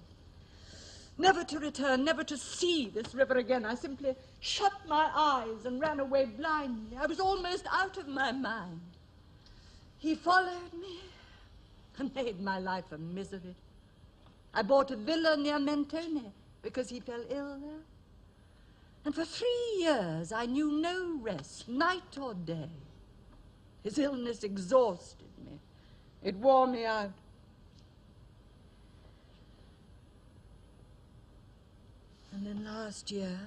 never to return, never to see this river again. I simply shut my eyes and ran away blindly. I was almost out of my mind. He followed me and made my life a misery. I bought a villa near Mentone because he fell ill there. And for 3 years I knew no rest, night or day. His illness exhausted me. It wore me out. And then last year,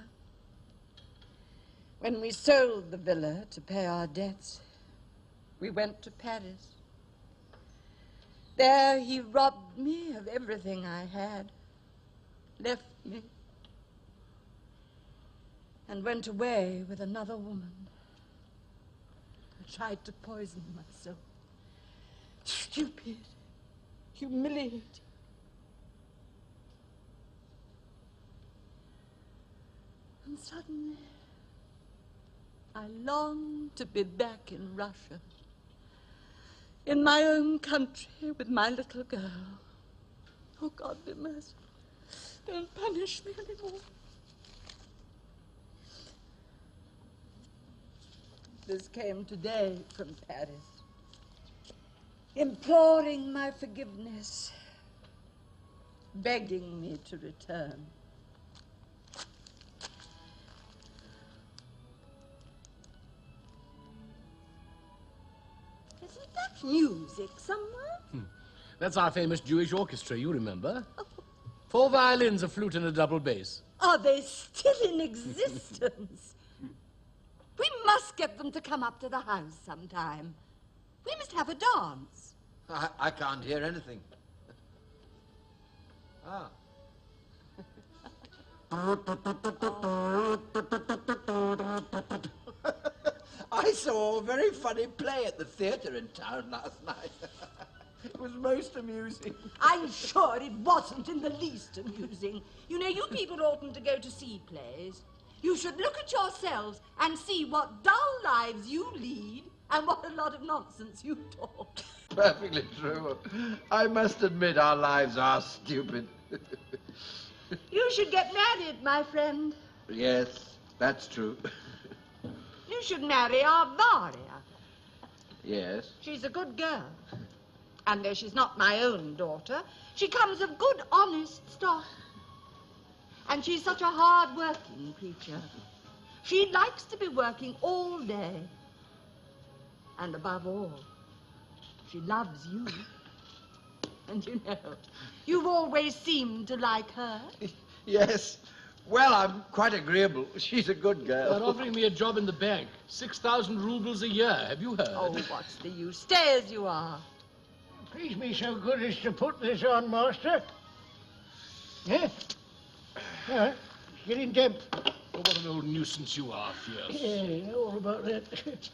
when we sold the villa to pay our debts, we went to Paris. There he robbed me of everything I had, left me, and went away with another woman. I tried to poison myself. Stupid, humiliating. And suddenly, I longed to be back in Russia, in my own country with my little girl. Oh, God be merciful. Don't punish me anymore. This came today from Paris, imploring my forgiveness, begging me to return. Isn't that music somewhere? That's our famous Jewish orchestra, you remember? 4 violins, a flute, and a double bass. Are they still in existence? We must get them to come up to the house sometime. We must have a dance. I can't hear anything. Ah. I saw a very funny play at the theatre in town last night. It was most amusing. I'm sure it wasn't in the least amusing. You know, you people oughtn't to go to see plays. You should look at yourselves and see what dull lives you lead and what a lot of nonsense you talk. Perfectly true. I must admit our lives are stupid. You should get married, my friend. Yes, that's true. You should marry our Varia. Yes. She's a good girl. And though she's not my own daughter, she comes of good, honest stock. And she's such a hard-working creature. She likes to be working all day. And above all, she loves you. And you know, you've always seemed to like her. Yes. Well, I'm quite agreeable. She's a good girl. They're offering me a job in the bank. 6,000 rubles a year. Have you heard? Oh, what's the use? Stay as you are. Please be so good as to put this on, master. Yeah? All right, get in, Deb. Oh, what an old nuisance you are, Fierce. Yeah, you know all about that. It's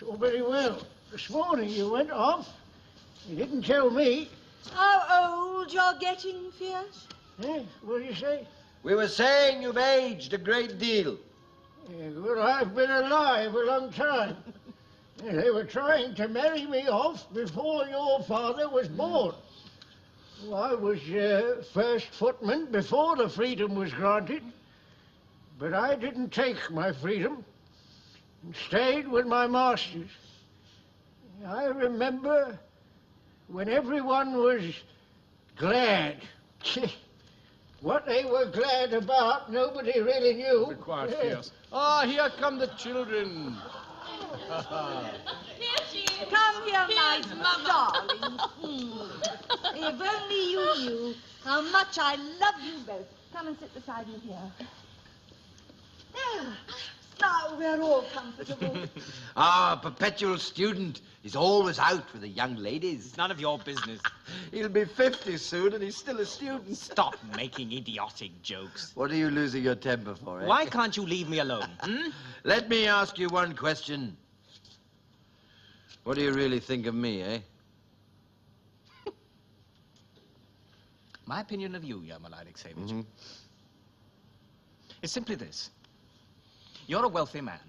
all very well. This morning you went off. You didn't tell me. How old you're getting, Fierce? Eh? What did you say? We were saying you've aged a great deal. Yeah, well, I've been alive a long time. They were trying to marry me off before your father was born. Well, I was first footman before the freedom was granted, but I didn't take my freedom and stayed with my masters. I remember when everyone was glad. What they were glad about, nobody really knew. Be quiet, Fierce. Ah, here come the children. Come here, my darling. If only you knew how much I love you both. Come and sit beside me here. There. Now we're all comfortable. Our perpetual student is always out with the young ladies. It's none of your business. He'll be 50 soon and he's still a student. Stop making idiotic jokes. What are you losing your temper for, eh? Why can't you leave me alone? Let me ask you one question. What do you really think of me, eh? My opinion of you, Yermol Alexeyevich, is simply this. You're a wealthy man,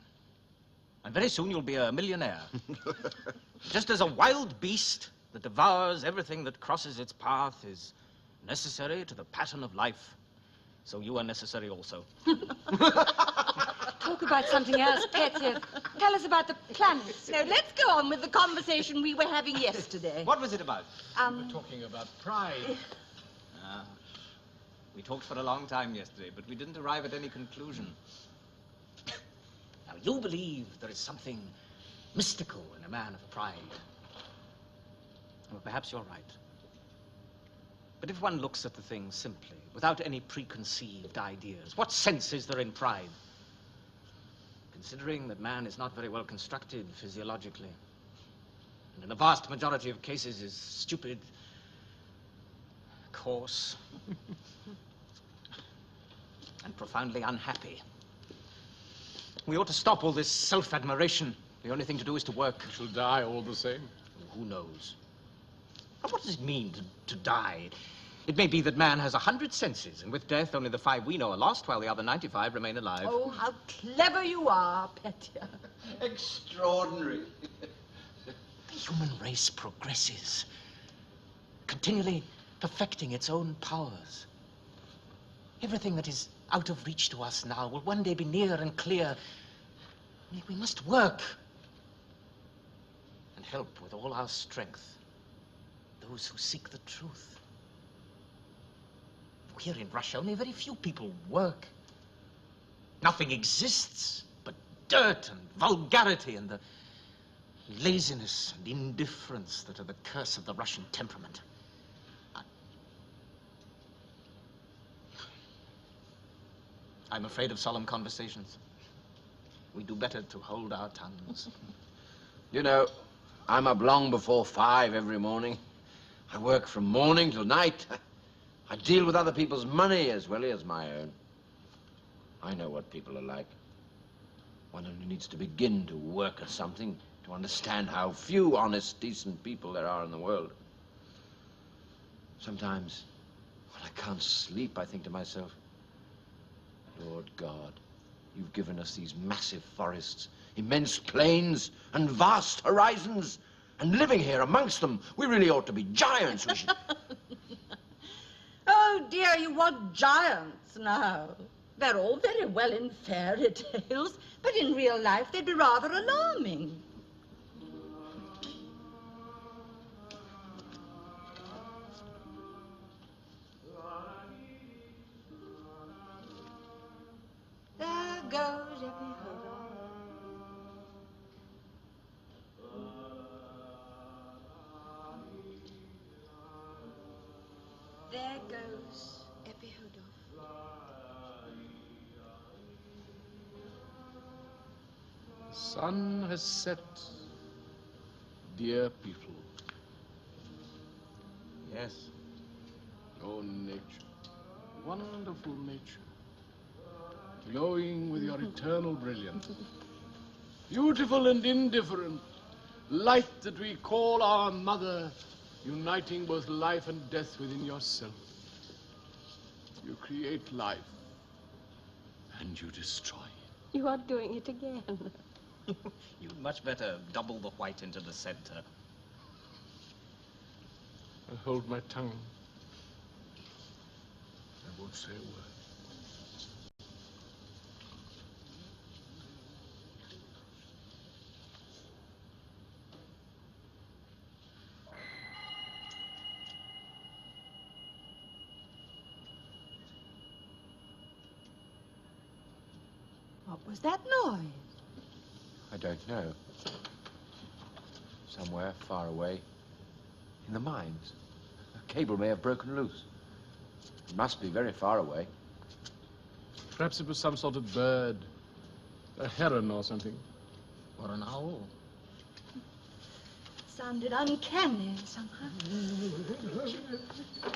and very soon you'll be a millionaire. Just as a wild beast that devours everything that crosses its path is necessary to the pattern of life, so you are necessary also. Talk about something else, Patsy. Tell us about the planets. Now, let's go on with the conversation we were having yesterday. What was it about? We were talking about pride. We talked for a long time yesterday, but we didn't arrive at any conclusion. Now, you believe there is something mystical in a man of pride. Well, perhaps you're right. But if one looks at the thing simply, without any preconceived ideas, what sense is there in pride? Considering that man is not very well constructed physiologically, and in the vast majority of cases is stupid, coarse, and profoundly unhappy. We ought to stop all this self-admiration. The only thing to do is to work. We shall die all the same. Who knows? And what does it mean to die? It may be that man has 100 senses, and with death, only the 5 we know are lost, while the other 95 remain alive. Oh, how clever you are, Petya. Extraordinary. The human race progresses, continually perfecting its own powers. Everything that is out of reach to us now will one day be near and clear. We must work and help with all our strength those who seek the truth. Here in Russia, only very few people work. Nothing exists but dirt and vulgarity and the laziness and indifference that are the curse of the Russian temperament. I'm afraid of solemn conversations. We do better to hold our tongues. You know, I'm up long before 5 every morning. I work from morning till night. I deal with other people's money as well as my own. I know what people are like. One only needs to begin to work at something to understand how few honest, decent people there are in the world. Sometimes, when I can't sleep, I think to myself, Lord God, you've given us these massive forests, immense plains, and vast horizons. And living here amongst them, we really ought to be giants. We should... Oh, dear, you want giants now. They're all very well in fairy tales, but in real life they'd be rather alarming. There goes every hurdle. There goes Epihodov. The sun has set, dear people. Yes. Oh, nature, wonderful nature, glowing with your eternal brilliance. Beautiful and indifferent, light that we call our mother, uniting both life and death within yourself. You create life, and you destroy it. You are doing it again. You'd much better double the white into the center. I hold my tongue. I won't say a word. What was that noise? I don't know. Somewhere far away, in the mines, a cable may have broken loose. It must be very far away. Perhaps it was some sort of bird A heron or something. Or an owl. Sounded uncanny somehow.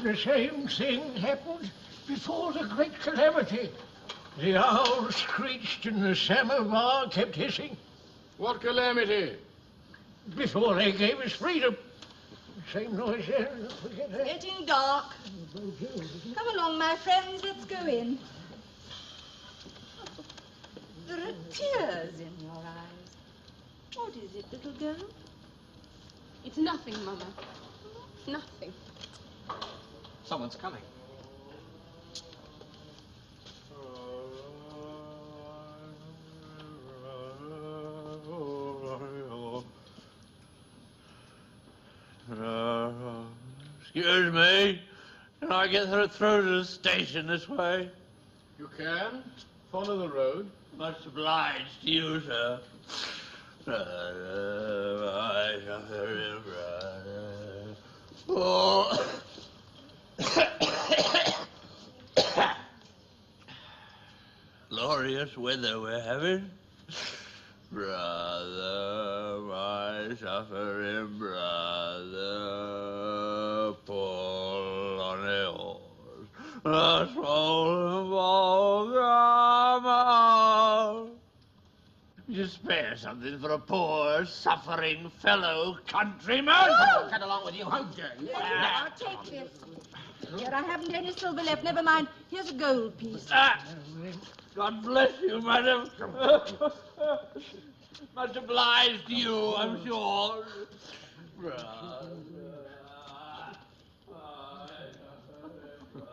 The same thing happened before the great calamity. The owl screeched and the samovar kept hissing. What calamity? Before they gave us freedom. Same noise there. Don't forget that. Getting dark. Come along, my friends, let's go in. There are tears in your eyes. What is it, little girl? It's nothing, Mama. Nothing. Someone's coming. Excuse me. Can I get through to the station this way? You can. Follow the road. Much obliged to you, sir. Oh. Glorious weather we're having. Brother, my suffering brother, pull on a horse, the swollen Volga. Just spare something for a poor, suffering fellow countryman. Oh! Get along with you, how dare you? I'll take this. Here, I haven't any silver left. Never mind. Here's a gold piece. God bless you, madam. Much obliged to you, I'm sure.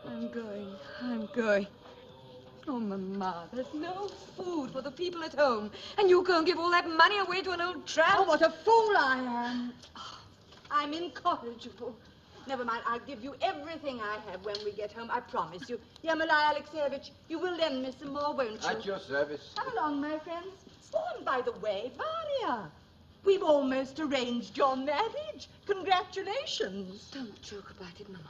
I'm going. Oh, Mama, there's no food for the people at home. And you go and give all that money away to an old tramp? Oh, what a fool I am. I'm incorrigible. Never mind, I'll give you everything I have when we get home, I promise you. Yermolai Alexeyevich, you will lend me some more, won't you? At your service. Come along, my friends. Oh, and by the way, Varia, we've almost arranged your marriage. Congratulations. Don't joke about it, Mama.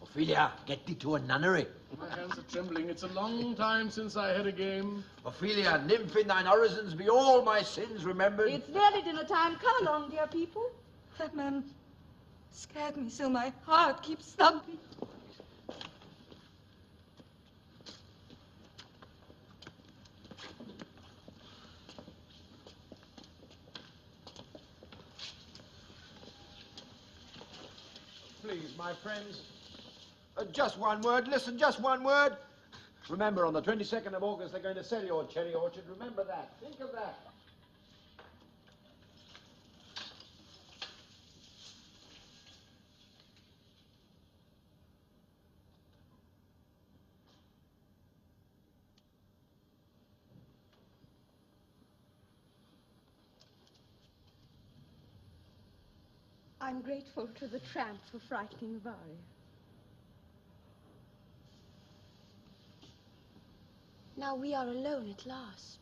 Ophelia, get thee to a nunnery. My hands are trembling. It's a long time since I had a game. Ophelia, nymph in thine orisons, be all my sins remembered. It's nearly dinner time. Come along, dear people. That man scared me so my heart keeps thumping. Please, my friends. Just one word. Listen, just one word. Remember, on the 22nd of August, they're going to sell your cherry orchard. Remember that. Think of that. I'm grateful to the tramp for frightening Varia. Now we are alone at last.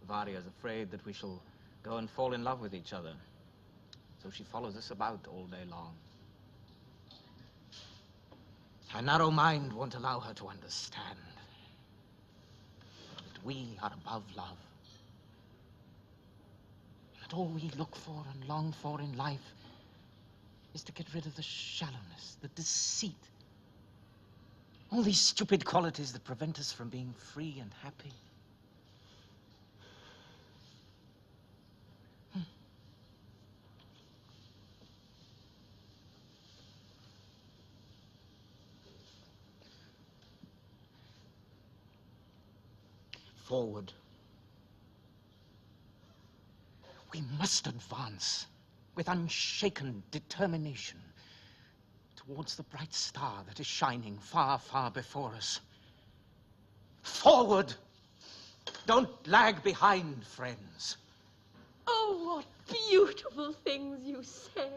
Varia's afraid that we shall go and fall in love with each other. So she follows us about all day long. Her narrow mind won't allow her to understand that we are above love. That all we look for and long for in life is to get rid of the shallowness, the deceit, all these stupid qualities that prevent us from being free and happy. Forward. We must advance with unshaken determination towards the bright star that is shining far, far before us. Forward! Don't lag behind, friends. Oh, what beautiful things you say.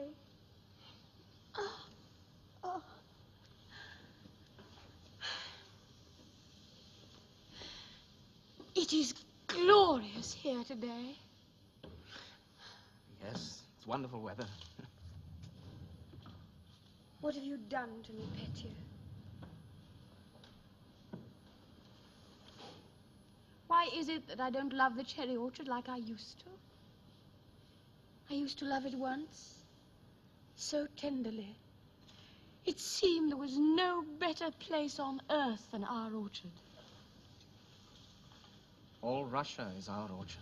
Oh, oh. It is glorious here today. Yes, it's wonderful weather. What have you done to me, Petya? Why is it that I don't love the cherry orchard like I used to? I used to love it once, so tenderly. It seemed there was no better place on earth than our orchard. All Russia is our orchard.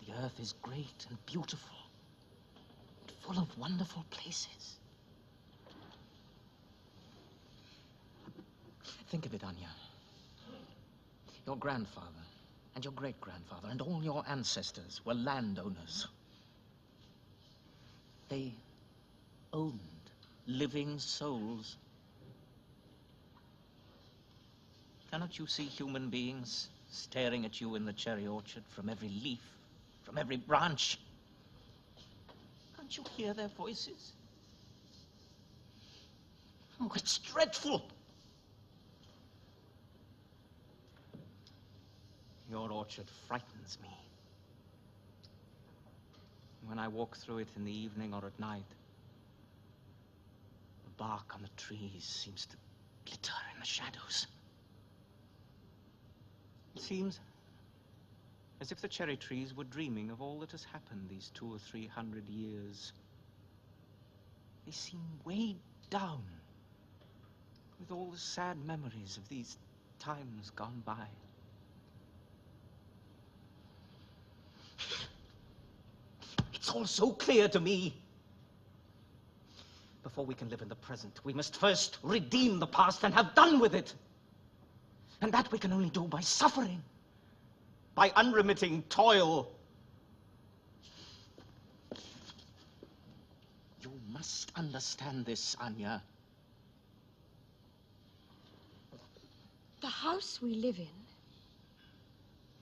The earth is great and beautiful, and full of wonderful places. Think of it, Anya. Your grandfather and your great-grandfather and all your ancestors were landowners. They owned living souls. Cannot you see human beings staring at you in the cherry orchard from every leaf, from every branch? Can't you hear their voices? Oh, it's dreadful. Your orchard frightens me. When I walk through it in the evening or at night, the bark on the trees seems to glitter in the shadows. It seems as if the cherry trees were dreaming of all that has happened these 200 or 300 years. They seem weighed down with all the sad memories of these times gone by. It's all so clear to me. Before we can live in the present, we must first redeem the past and have done with it. And that we can only do by suffering, by unremitting toil. You must understand this, Anya. The house we live in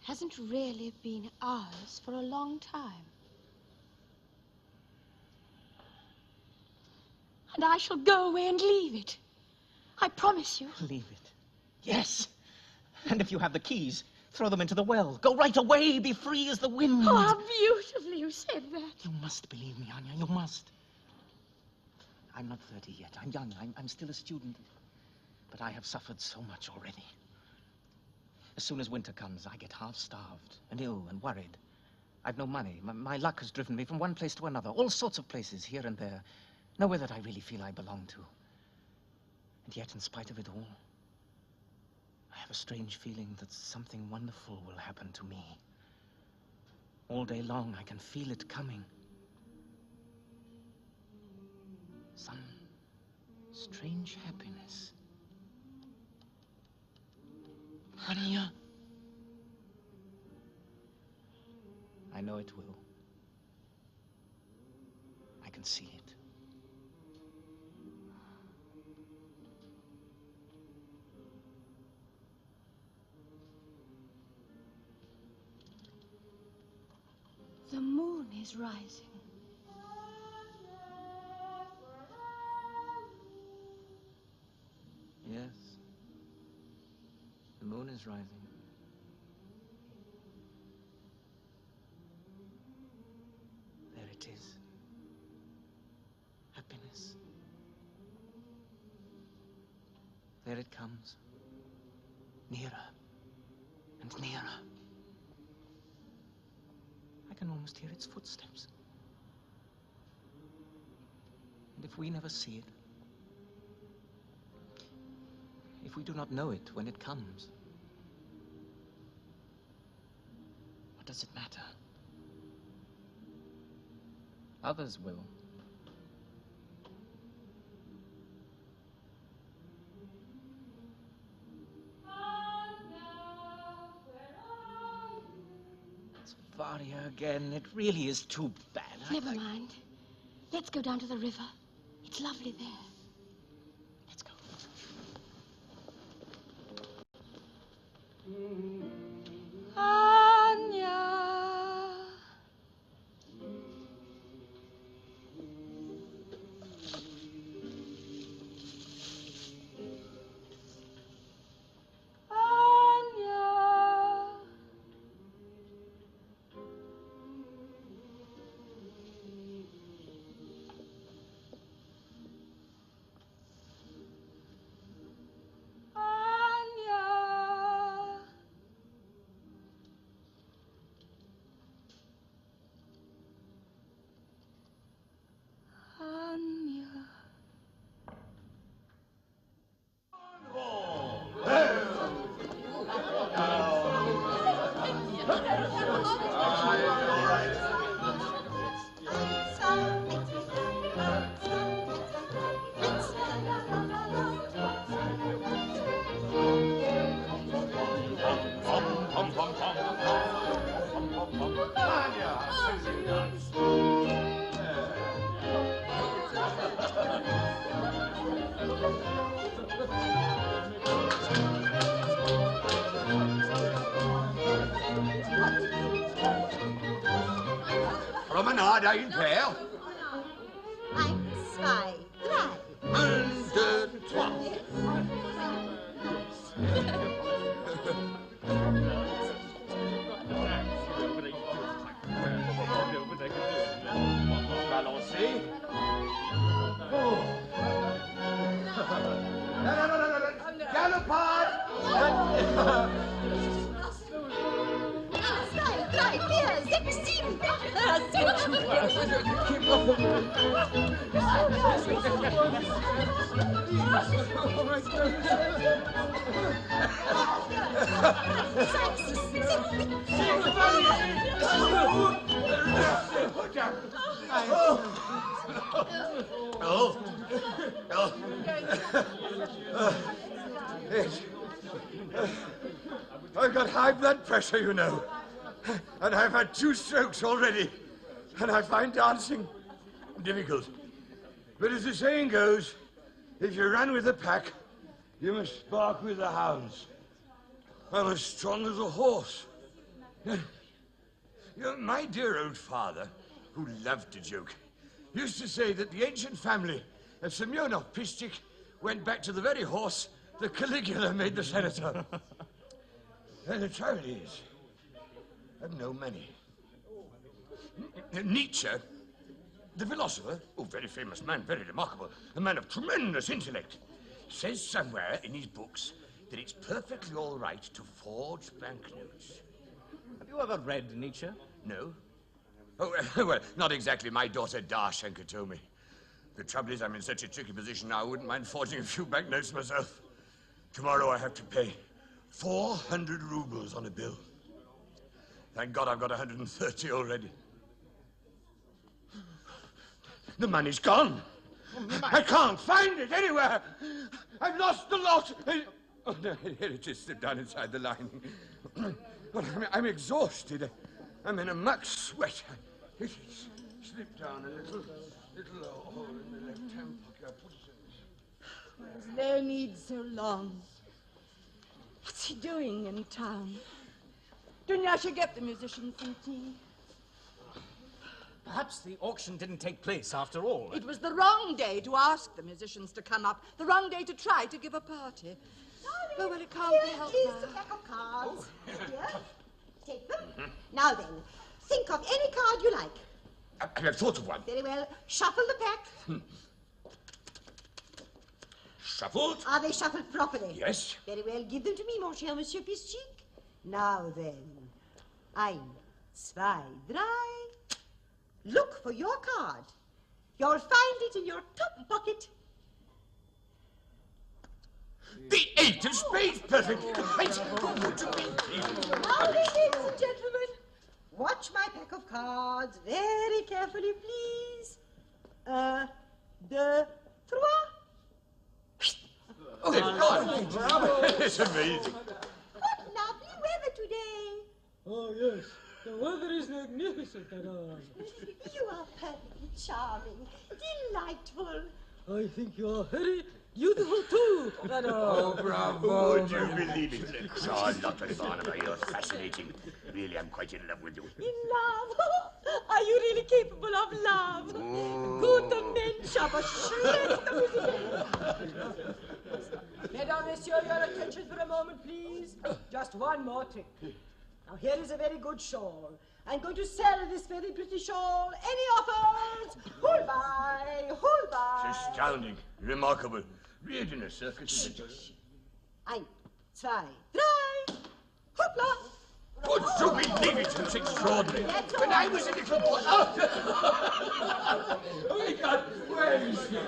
hasn't really been ours for a long time. And I shall go away and leave it. I promise you. Leave it? Yes. And if you have the keys, throw them into the well. Go right away, be free as the wind. Oh, how beautifully you said that. You must believe me, Anya, you must. I'm not 30 yet. I'm young. I'm still a student. But I have suffered so much already. As soon as winter comes, I get half-starved and ill and worried. I've no money. My luck has driven me from one place to another, all sorts of places, here and there. Nowhere that I really feel I belong to. And yet, in spite of it all, I have a strange feeling that something wonderful will happen to me. All day long, I can feel it coming. Some strange happiness. Anya. I know it will. I can see it. The moon is rising. Yes. The moon is rising. There it is. Happiness. There it comes. Nearer and nearer. I can almost hear its footsteps. And if we never see it, if we do not know it when it comes, what does it matter? Others will. It's Varia again. It really is too bad. Never mind. Let's go down to the river. It's lovely there. Let's go. Anya. Anya. Promenade ein Pair. 1, 2, 3. 1, 2, 3. Balancez. Oh. Galopade. 1, 2, 3, 4, 6, 7. I've got high blood pressure, you know. And I've had 2 strokes already. And I find dancing difficult. But as the saying goes, if you run with the pack, you must spark with the hounds. I'm as strong as a horse. You know, my dear old father, who loved to joke, used to say that the ancient family of Semyonov Pishchik went back to the very horse that Caligula made the senator. And the trouble is, I've known many. Nietzsche, the philosopher, very famous man, very remarkable, a man of tremendous intellect, says somewhere in his books that it's perfectly all right to forge banknotes. Have you ever read Nietzsche? No. Oh, well, not exactly. My daughter Darshenka told me. The trouble is I'm in such a tricky position now, I wouldn't mind forging a few banknotes myself. Tomorrow I have to pay 400 rubles on a bill. Thank God I've got 130 already. The money's gone. I can't find it anywhere. I've lost the lot. Oh, no, here it is, slipped down inside the lining. Well, I'm exhausted. I'm in a muck sweat. It slipped down a little hole in the left-hand pocket. I put it in. There's no need so long. What's he doing in town? Dunyasha, get the musicians some tea. Perhaps the auction didn't take place after all. It was the wrong day to ask the musicians to come up, the wrong day to try to give a party. Oh, well, it can't be helped Here now. is a pack of cards. Here, take them. Now then, think of any card you like. I've thought of one. Very well. Shuffle the pack. Shuffled? Are they shuffled properly? Yes. Very well. Give them to me, mon cher Monsieur Pischik. Now then. 1, 2, 3. Look for your card. You'll find it in your top pocket. The 8 of spades, perfect. Right. What do you mean, please? Now then, ladies and gentlemen, watch my pack of cards very carefully, please. 1, 2, 3. Oh, they've gone. Bravo. It's amazing. What lovely weather today. Oh, yes. The weather is magnificent, madame. You are perfectly charming, delightful. I think you are very beautiful too, madame. Oh, bravo. Would you believe it? Oh, Lopahin, you're fascinating. Really, I'm quite in love with you. In love? Are you really capable of love? Good Mensch, aber schlechter Mesdames, Messieurs, your attention for a moment, please. Just one more trick. Now, here is a very good shawl. I'm going to sell this very pretty shawl. Any offers? Who'll buy? Who'll buy? It's astounding. Remarkable. Reared in a circus. 1, 2, 3. Hoopla! Would you believe it? It's extraordinary. When I was a little boy... Oh, oh my God. Where is he?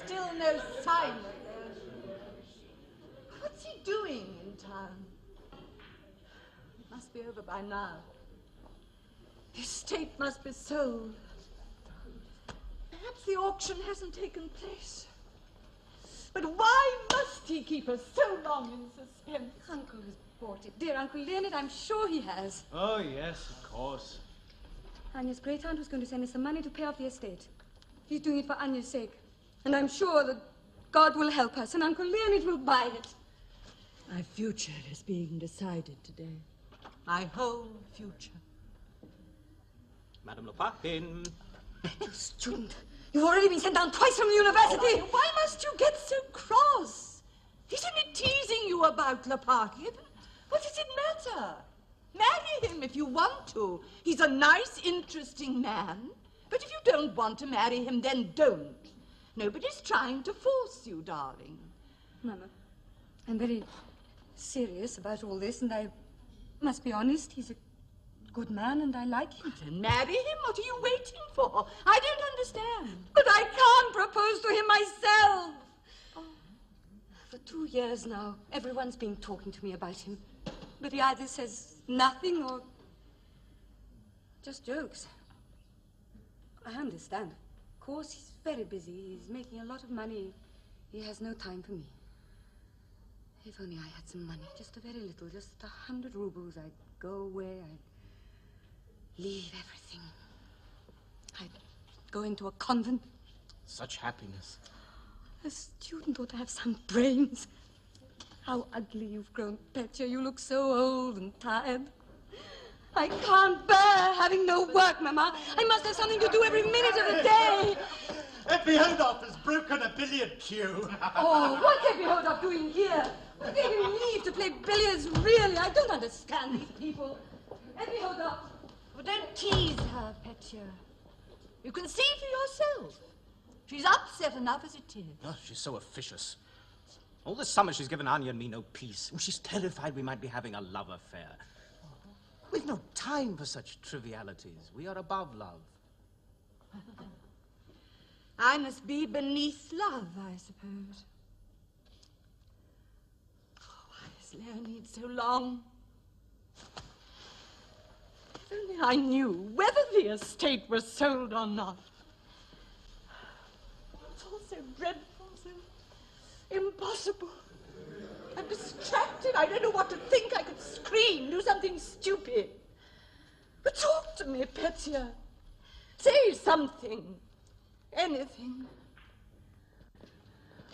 Still no sign of them. What's he doing in town? It must be over by now. The estate must be sold. Perhaps the auction hasn't taken place. But why must he keep us so long in suspense? Uncle has bought it. Dear Uncle Leonard, I'm sure he has. Oh, yes, of course. Anya's great-aunt was going to send us some money to pay off the estate. He's doing it for Anya's sake. And I'm sure that God will help us and Uncle Leonard will buy it. My future is being decided today. My whole future. Madame Lopahin. You student. You've already been sent down twice from the university. Oh, why must you get so cross? He's only teasing you about Lopahin. What does it matter? Marry him if you want to. He's a nice, interesting man. But if you don't want to marry him, then don't. Nobody's trying to force you, darling. Mama, I'm very serious about all this, and I must be honest. He's a good man, and I like him. Then marry him? What are you waiting for? I don't understand. But I can't propose to him myself. Oh. For 2 years now, everyone's been talking to me about him. But he either says nothing or just jokes. I understand. Of course, he's very busy. He's making a lot of money. He has no time for me. If only I had some money, just a very little, just 100 rubles, I'd go away, I'd leave everything. I'd go into a convent. Such happiness. A student ought to have some brains. How ugly you've grown, Petya. You look so old and tired. I can't bear having no work, Mama. I must have something to do every minute of the day. Eppie Holdorf has broken a billiard cue. Oh, what's Eppie Holdorf doing here? What gave him leave to play billiards, really? I don't understand these people. Eppie Holdorf. Well, don't tease her, Petya. You can see for yourself. She's upset enough as it is. Oh, she's so officious. All this summer she's given Anya and me no peace. She's terrified we might be having a love affair. We've no time for such trivialities. We are above love. I must be beneath love, I suppose. Oh, why has Leonid so long? If only I knew whether the estate was sold or not. It's all so dreadful, so impossible. I'm distracted. I don't know what to think. I could scream, do something stupid. But talk to me, Petya. Say something. Anything.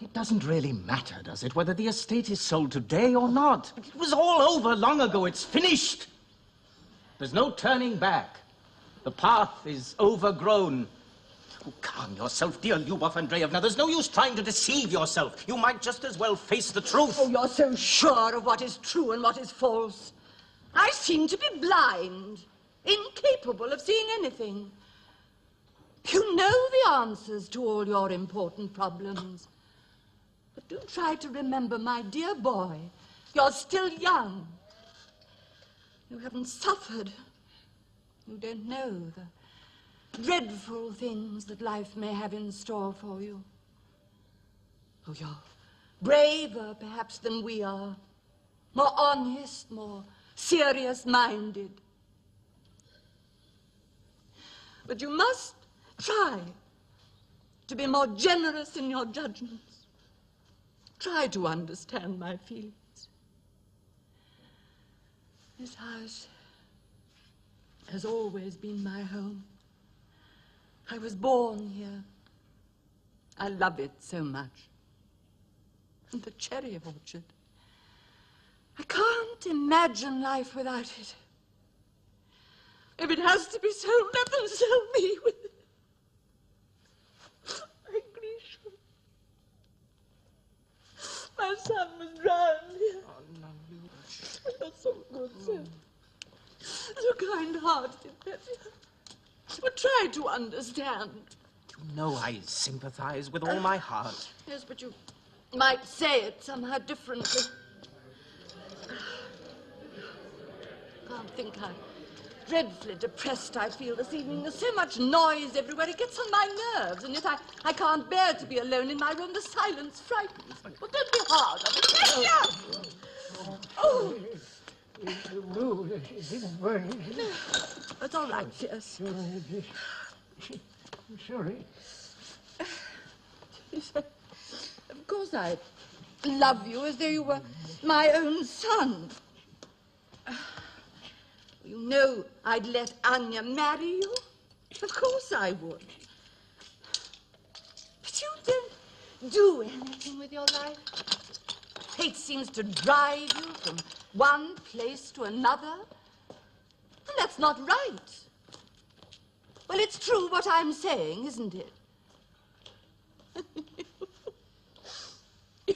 It doesn't really matter, does it, whether the estate is sold today or not? It was all over long ago. It's finished. There's no turning back. The path is overgrown. Oh, calm yourself, dear Lyubov Andreevna. There's no use trying to deceive yourself. You might just as well face the truth. Oh, you're so sure of what is true and what is false. I seem to be blind, incapable of seeing anything. You know the answers to all your important problems. But do try to remember, my dear boy, you're still young. You haven't suffered. You don't know the dreadful things that life may have in store for you. Oh, you're braver, perhaps, than we are. More honest, more serious-minded. But you must try to be more generous in your judgments. Try to understand my feelings. This house has always been my home. I was born here. I love it so much. And the cherry orchard. I can't imagine life without it. If it has to be sold, let them sell me with it. My Grisha. My son was drowned here. Oh, no, you're so good, sir. So kind-hearted, Petya. But try to understand. You know I sympathize with all my heart. Yes, but you might say it somehow differently. Can't think how dreadfully depressed I feel this evening. There's so much noise everywhere. It gets on my nerves. And yet I can't bear to be alone in my room. The silence frightens me. Well, don't be hard on me. Petya! Oh! It didn't burn. It's all right, yes. I'm sorry. Of course I love you as though you were my own son. You know I'd let Anya marry you. Of course I would. But you don't do anything with your life. fate seems to drive you from one place to another. And that's not right. Well, it's true what I'm saying, isn't it? You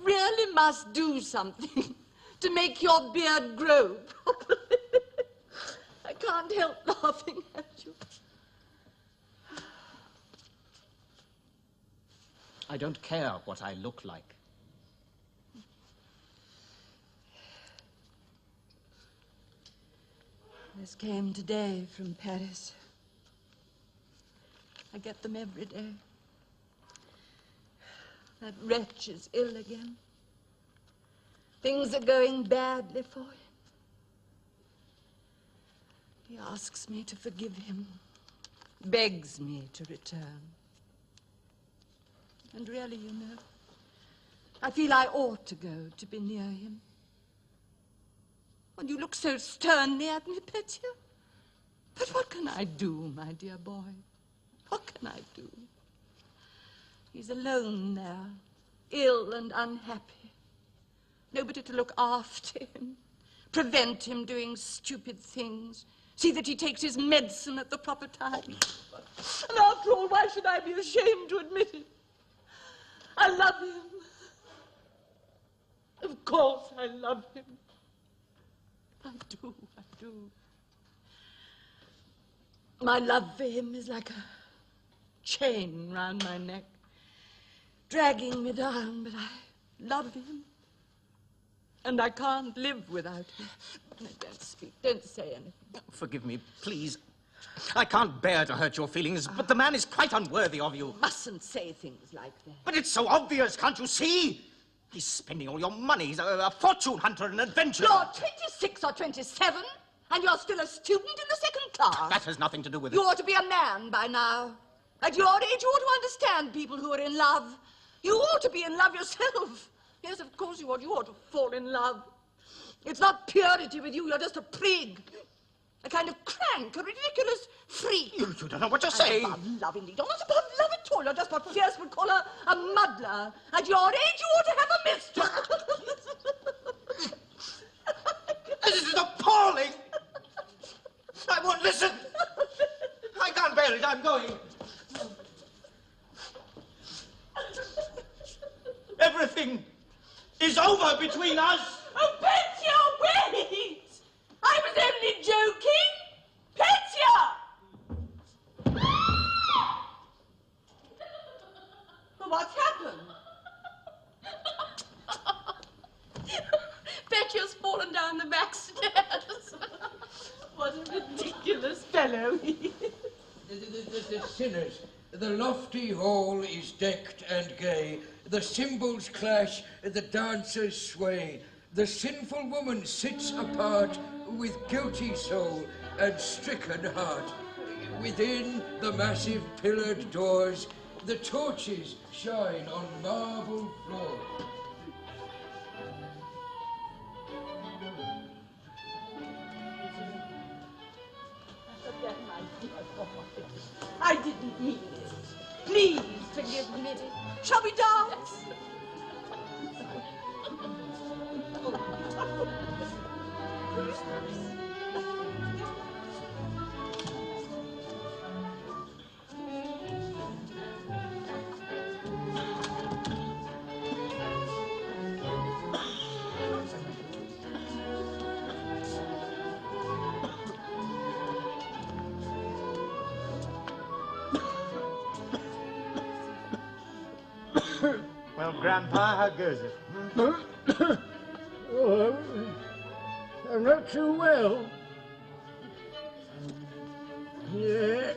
really must do something to make your beard grow properly. I can't help laughing at you. I don't care what I look like. This came today from Paris. I get them every day. That wretch is ill again. Things are going badly for him. He asks me to forgive him, begs me to return. And really, you know, I feel I ought to go to be near him. And you look so sternly at me, Patsy. But what can I do, my dear boy? What can I do? He's alone there, ill and unhappy. Nobody to look after him, prevent him doing stupid things, see that he takes his medicine at the proper time. And after all, why should I be ashamed to admit it? I love him. Of course I love him. I do. My love for him is like a chain round my neck, dragging me down, but I love him. And I can't live without him. No, don't speak, don't say anything. Forgive me, please. I can't bear to hurt your feelings, but the man is quite unworthy of you. You mustn't say things like that. But it's so obvious, can't you see? He's spending all your money. He's a fortune hunter and adventurer. You're 26 or 27, and you're still a student in the second class. That has nothing to do with it. You ought to be a man by now. At your age, you ought to understand people who are in love. You ought to be in love yourself. Yes, of course you ought. You ought to fall in love. It's not purity with you. You're just a prig. A kind of crank, a ridiculous freak. You don't know what you're saying. Above love, indeed. You're not above love at all. You're just what Fierce would call a muddler. At your age, you ought to have a mistress. This is appalling. I won't listen. I can't bear it. I'm going. Everything is over between us. Oh, Patsy, wait! I was only joking! Patsy! Well, what's happened? Patsy's fallen down the back stairs. What a ridiculous fellow he is. The sinners. The lofty hall is decked and gay. The cymbals clash, the dancers sway. The sinful woman sits apart with guilty soul and stricken heart. Within the massive pillared doors, the torches shine on marble floor. I didn't mean it. Please forgive me. Shall we dance? Well, Grandpa, how goes it? Oh, I'm not too well. Yeah.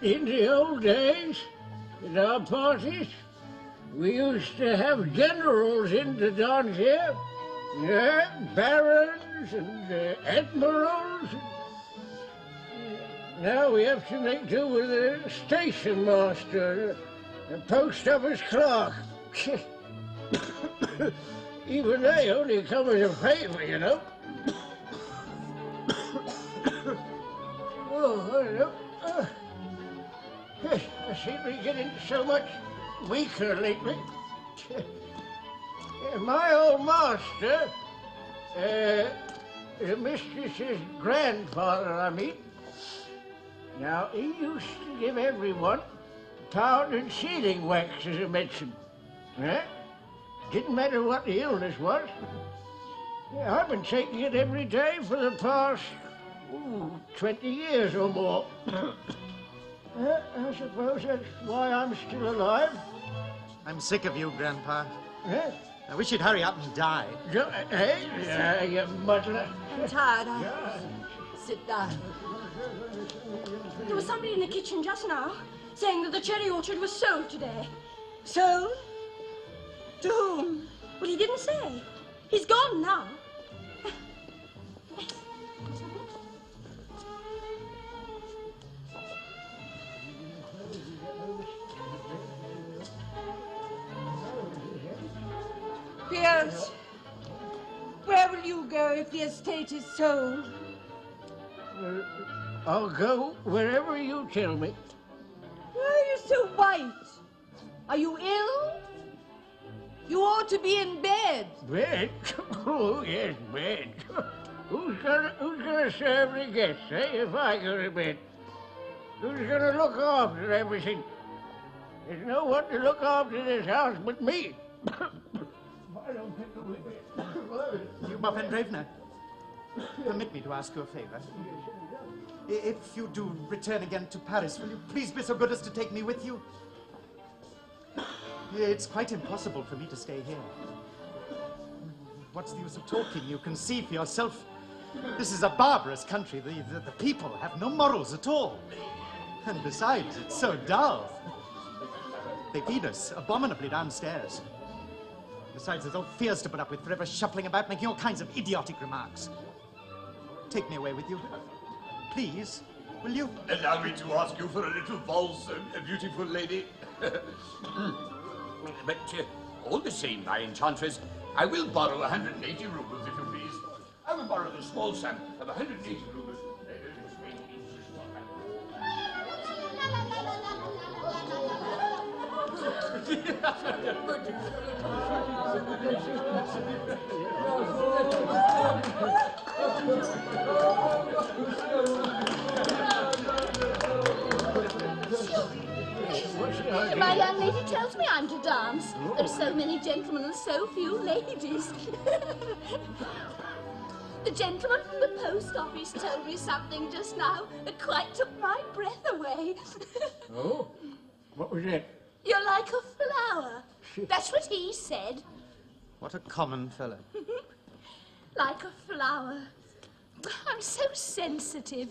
In the old days, at our parties, we used to have generals in to dance here. Yeah, barons and admirals. Now we have to make do with a station master, a post office clerk. Even they only come as a favor, you know. Oh, I don't know. I seem to be getting so much weaker lately. My old master, the mistress's grandfather, I mean. Now, he used to give everyone powdered sealing wax as a medicine. Didn't matter what the illness was. Yeah, I've been taking it every day for the past 20 years or more. I suppose that's why I'm still alive. I'm sick of you, Grandpa. Huh? I wish you'd hurry up and die. Hey, you muddler. I'm tired. Sit down. There was somebody in the kitchen just now saying that the cherry orchard was sold today. Sold? To whom? Well, he didn't say. He's gone now. Piers, where will you go if the estate is sold? I'll go wherever you tell me. Why are you so white? Are you ill? You ought to be in bed. Bed? Oh, yes, bed. Who's gonna serve the guests, if I go to bed? Who's gonna look after everything? There's no one to look after this house but me. You, Muffin Dravener, permit me to ask you a favor. If you do return again to Paris, will you please be so good as to take me with you? It's quite impossible for me to stay here. What's the use of talking? You can see for yourself. This is a barbarous country. The people have no morals at all. And besides, it's so dull. They feed us abominably downstairs. Besides, there's old fears to put up with, forever shuffling about, making all kinds of idiotic remarks. Take me away with you. Please, will you? Allow me to ask you for a little valse, beautiful lady. But all the same, my enchantress, I will borrow 180 rubles, if you please. I will borrow the small sum of 180 rubles. My young lady tells me I'm to dance. There are so many gentlemen and so few ladies. The gentleman from the post office told me something just now that quite took my breath away. Oh? What was it? You're like a flower. That's what he said. What a common fellow. Like a flower. I'm so sensitive.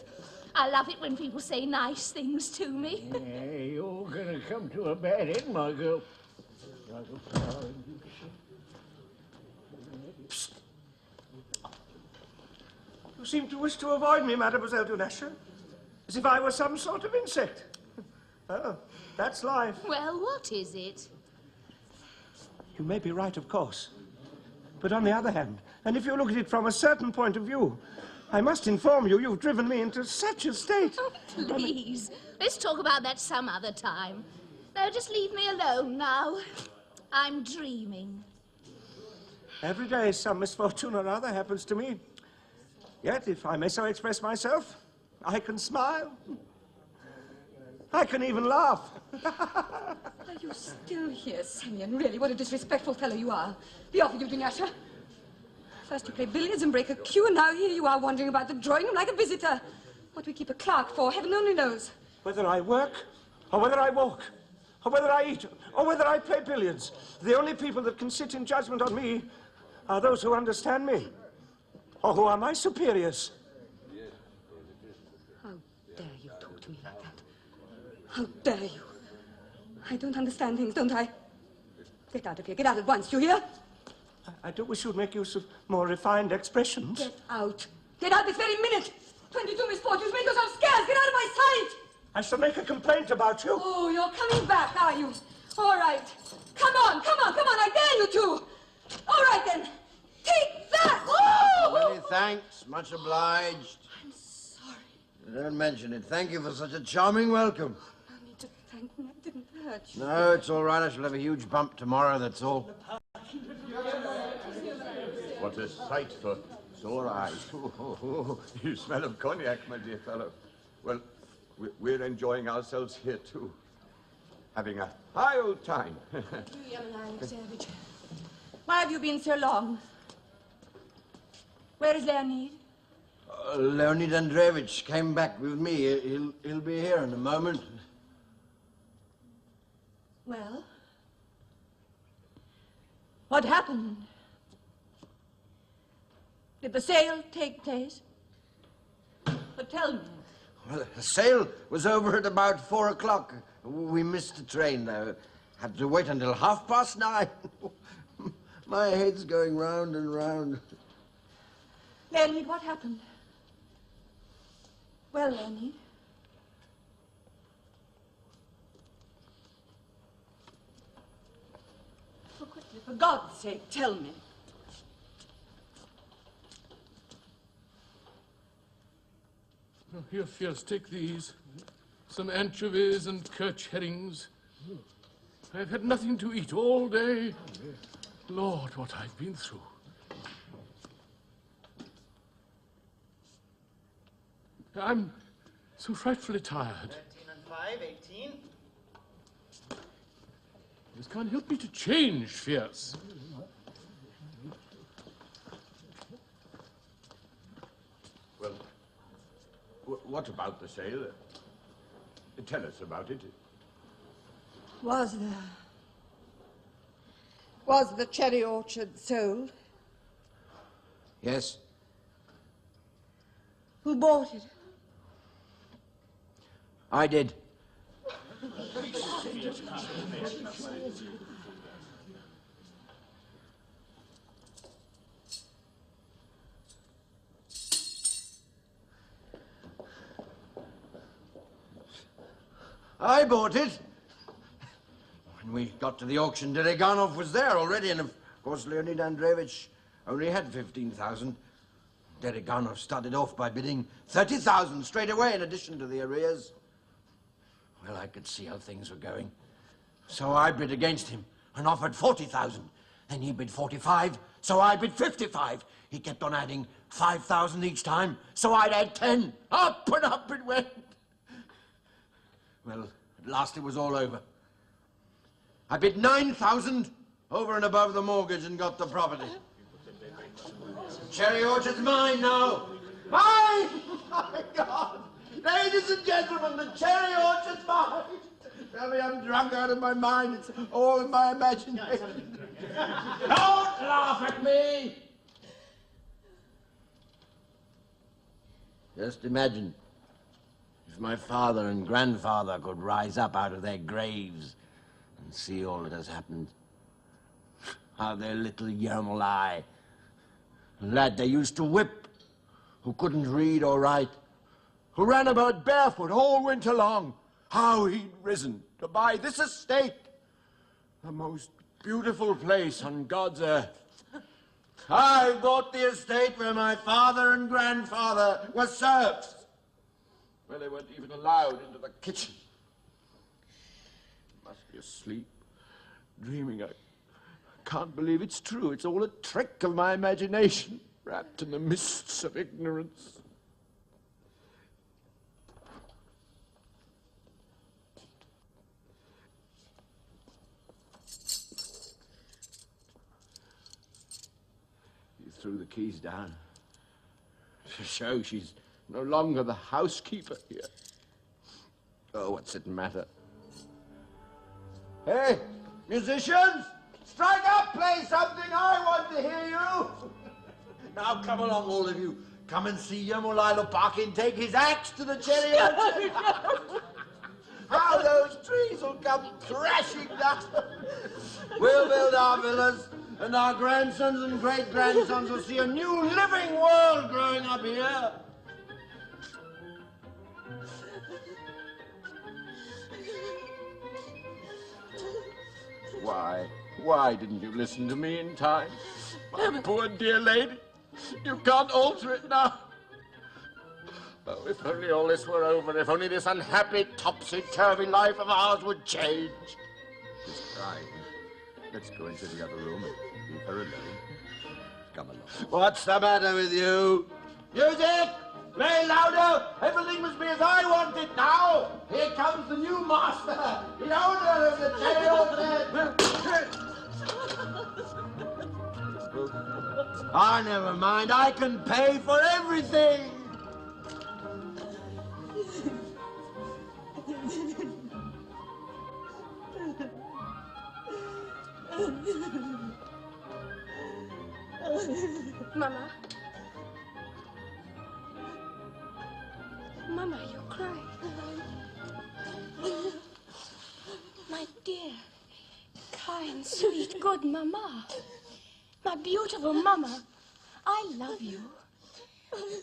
I love it when people say nice things to me. Yeah, you're gonna come to a bad end, my girl. Like a flower. Psst. You seem to wish to avoid me, Mademoiselle Dunasha, as if I were some sort of insect. Oh, that's life. Well, what is it? You may be right, of course. But on the other hand, and if you look at it from a certain point of view, I must inform you, you've driven me into such a state. Oh, please. Let's talk about that some other time. No, just leave me alone now. I'm dreaming. Every day some misfortune or other happens to me. Yet, if I may so express myself, I can smile. I can even laugh. Are you still here, Simeon? Really, what a disrespectful fellow you are. Be off with you, Dunasha. First you play billiards and break a cue, and now here you are wandering about the drawing room like a visitor. What we keep a clerk for, heaven only knows. Whether I work, or whether I walk, or whether I eat, or whether I play billiards, the only people that can sit in judgment on me are those who understand me, or who are my superiors. How dare you talk to me like that? How dare you? I don't understand things, don't I? Get out of here. Get out at once, do you hear? I do wish you'd make use of more refined expressions. Get out. Get out this very minute. 22 misfortunes. Make yourself scarce. Get out of my sight. I shall make a complaint about you. Oh, you're coming back, are you? All right. Come on, come on, come on. I dare you to. All right, then. Take that. Oh! Many thanks. Much obliged. I'm sorry. Don't mention it. Thank you for such a charming welcome. No need to thank me. I didn't hurt you. No, it's all right. I shall have a huge bump tomorrow, that's all. What a sight for sore eyes. You smell of cognac, my dear fellow. Well, we're enjoying ourselves here, too. Having a high old time. Alexeyevich, why have you been so long? Where is Leonid? Leonid Andreevich came back with me. He'll be here in a moment. Well, what happened? Did the sale take place? But tell me. Well, the sale was over at about 4 o'clock. We missed the train, though. Had to wait until 9:30. My head's going round and round. Leonid, what happened? Well, Leonid. Oh, quickly, for God's sake, tell me. Oh, here, Fierce, take these. Some anchovies and kirch herrings. I've had nothing to eat all day. Lord, what I've been through. I'm so frightfully tired. 13 and 5, 18. This can't help me to change, Fierce. Well, what about the sale? Tell us about it. Was the cherry orchard sold? Yes. Who bought it? I did. I bought it. When we got to the auction, Deriganov was there already, and of course Leonid Andreevich only had 15,000. Deriganov started off by bidding 30,000 straight away, in addition to the arrears. Well, I could see how things were going. So I bid against him and offered 40,000. Then he bid 45, so I bid 55. He kept on adding 5,000 each time, so I'd add 10. Up and up it went. Well, at last it was all over. I bid 9,000 over and above the mortgage and got the property. Cherry orchard's mine now. Mine! My God! Ladies and gentlemen, the cherry orchard's mine. Tell me I'm drunk out of my mind. It's all in my imagination. Don't laugh at me! Just imagine if my father and grandfather could rise up out of their graves and see all that has happened. How their little Yermolai, a lad they used to whip, who couldn't read or write, who ran about barefoot all winter long, how he'd risen to buy this estate, the most beautiful place on God's earth. I bought the estate where my father and grandfather were serfs, where they weren't even allowed into the kitchen. Must be asleep, dreaming. I can't believe it's true. It's all a trick of my imagination, wrapped in the mists of ignorance. He threw the keys down to show she's no longer the housekeeper here. Oh, what's it matter? Hey, musicians! Strike up, play something. I want to hear you. Now come along, all of you. Come and see Yermolai Lopahin take his axe to the cherry orchard. How those trees will come crashing down. We'll build our villas, and our grandsons and great-grandsons will see a new living world growing up here. Why didn't you listen to me in time? My poor dear lady, you can't alter it now. Oh, if only all this were over, if only this unhappy, topsy-turvy life of ours would change. She's crying. Let's go into the other room and looking for a loan. Come along. What's the matter with you? Music! Play louder! Everything must be as I want it now! Here comes the new master, the owner of the tail. Ah, never mind. I can pay for everything. Mama. Mama, you're crying. My dear, kind, sweet, good Mama. My beautiful Mama. I love you.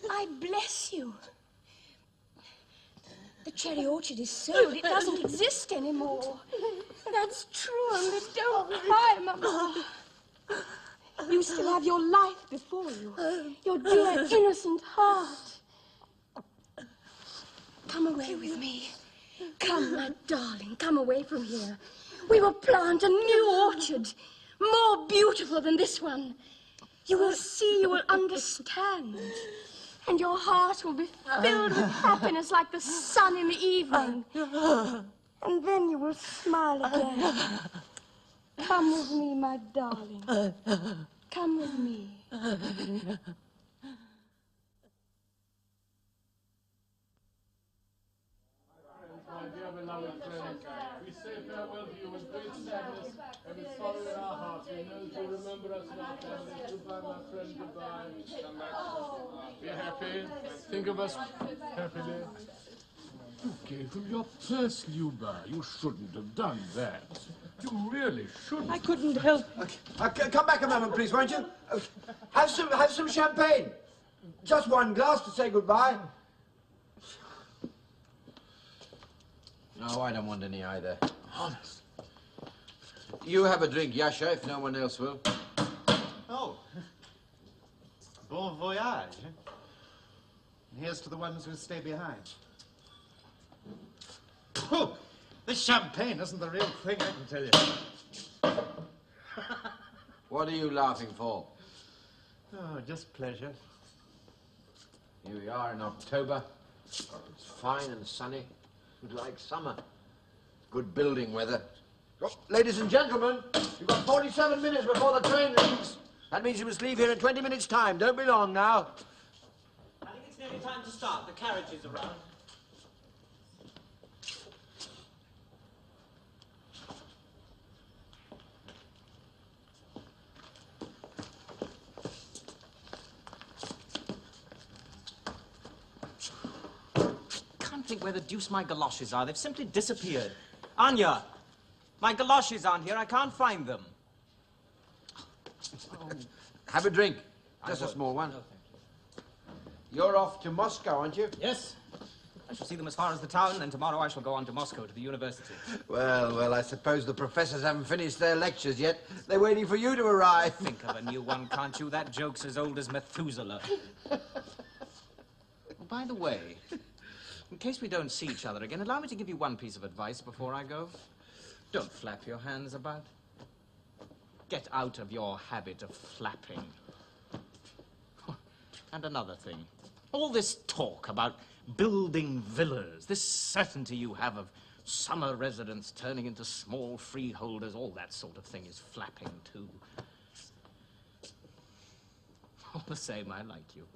I bless you. The cherry orchard is sold. It doesn't exist anymore. That's true, and don't cry, Mama. You still have your life before you. Your dear, innocent heart. Come away with me. Come, my darling, come away from here. We will plant a new orchard, more beautiful than this one. You will see, you will understand. And your heart will be filled with happiness like the sun in the evening. And then you will smile again. Come with me, my darling. Come with me. My dear beloved friends, we say farewell to you with great sadness and with sorrow in our hearts. We know that you remember us in our families. Goodbye, my friend, goodbye. Come back. Be happy. Think of us happily. You gave him your purse, Luba. You shouldn't have done that. You really shouldn't. I couldn't help it. Come back a moment, please, won't you? Have some champagne. Just one glass to say goodbye. No, I don't want any either. Honest. You have a drink, Yasha, if no one else will. Oh. Bon voyage. Here's to the ones who stay behind. Oh, this champagne isn't the real thing, I can tell you. What are you laughing for? Oh, just pleasure. Here we are in October. It's fine and sunny. Like summer. Good building weather. Oh, ladies and gentlemen, you've got 47 minutes before the train leaves. That means you must leave here in 20 minutes' time. Don't be long now. I think it's nearly time to start. The carriage is around. Think where the deuce my galoshes are. They've simply disappeared. Anya, my galoshes aren't here. I can't find them. Oh. Have a drink. Just a small one. No, you're off to Moscow, aren't you? Yes. I shall see them as far as the town, and tomorrow I shall go on to Moscow to the university. Well, I suppose the professors haven't finished their lectures yet. They're waiting for you to arrive. Think of a new one, can't you? That joke's as old as Methuselah. Oh, by the way, in case we don't see each other again, allow me to give you one piece of advice before I go. Don't flap your hands about. Get out of your habit of flapping. And another thing. All this talk about building villas, this certainty you have of summer residents turning into small freeholders, all that sort of thing is flapping too. All the same, I like you.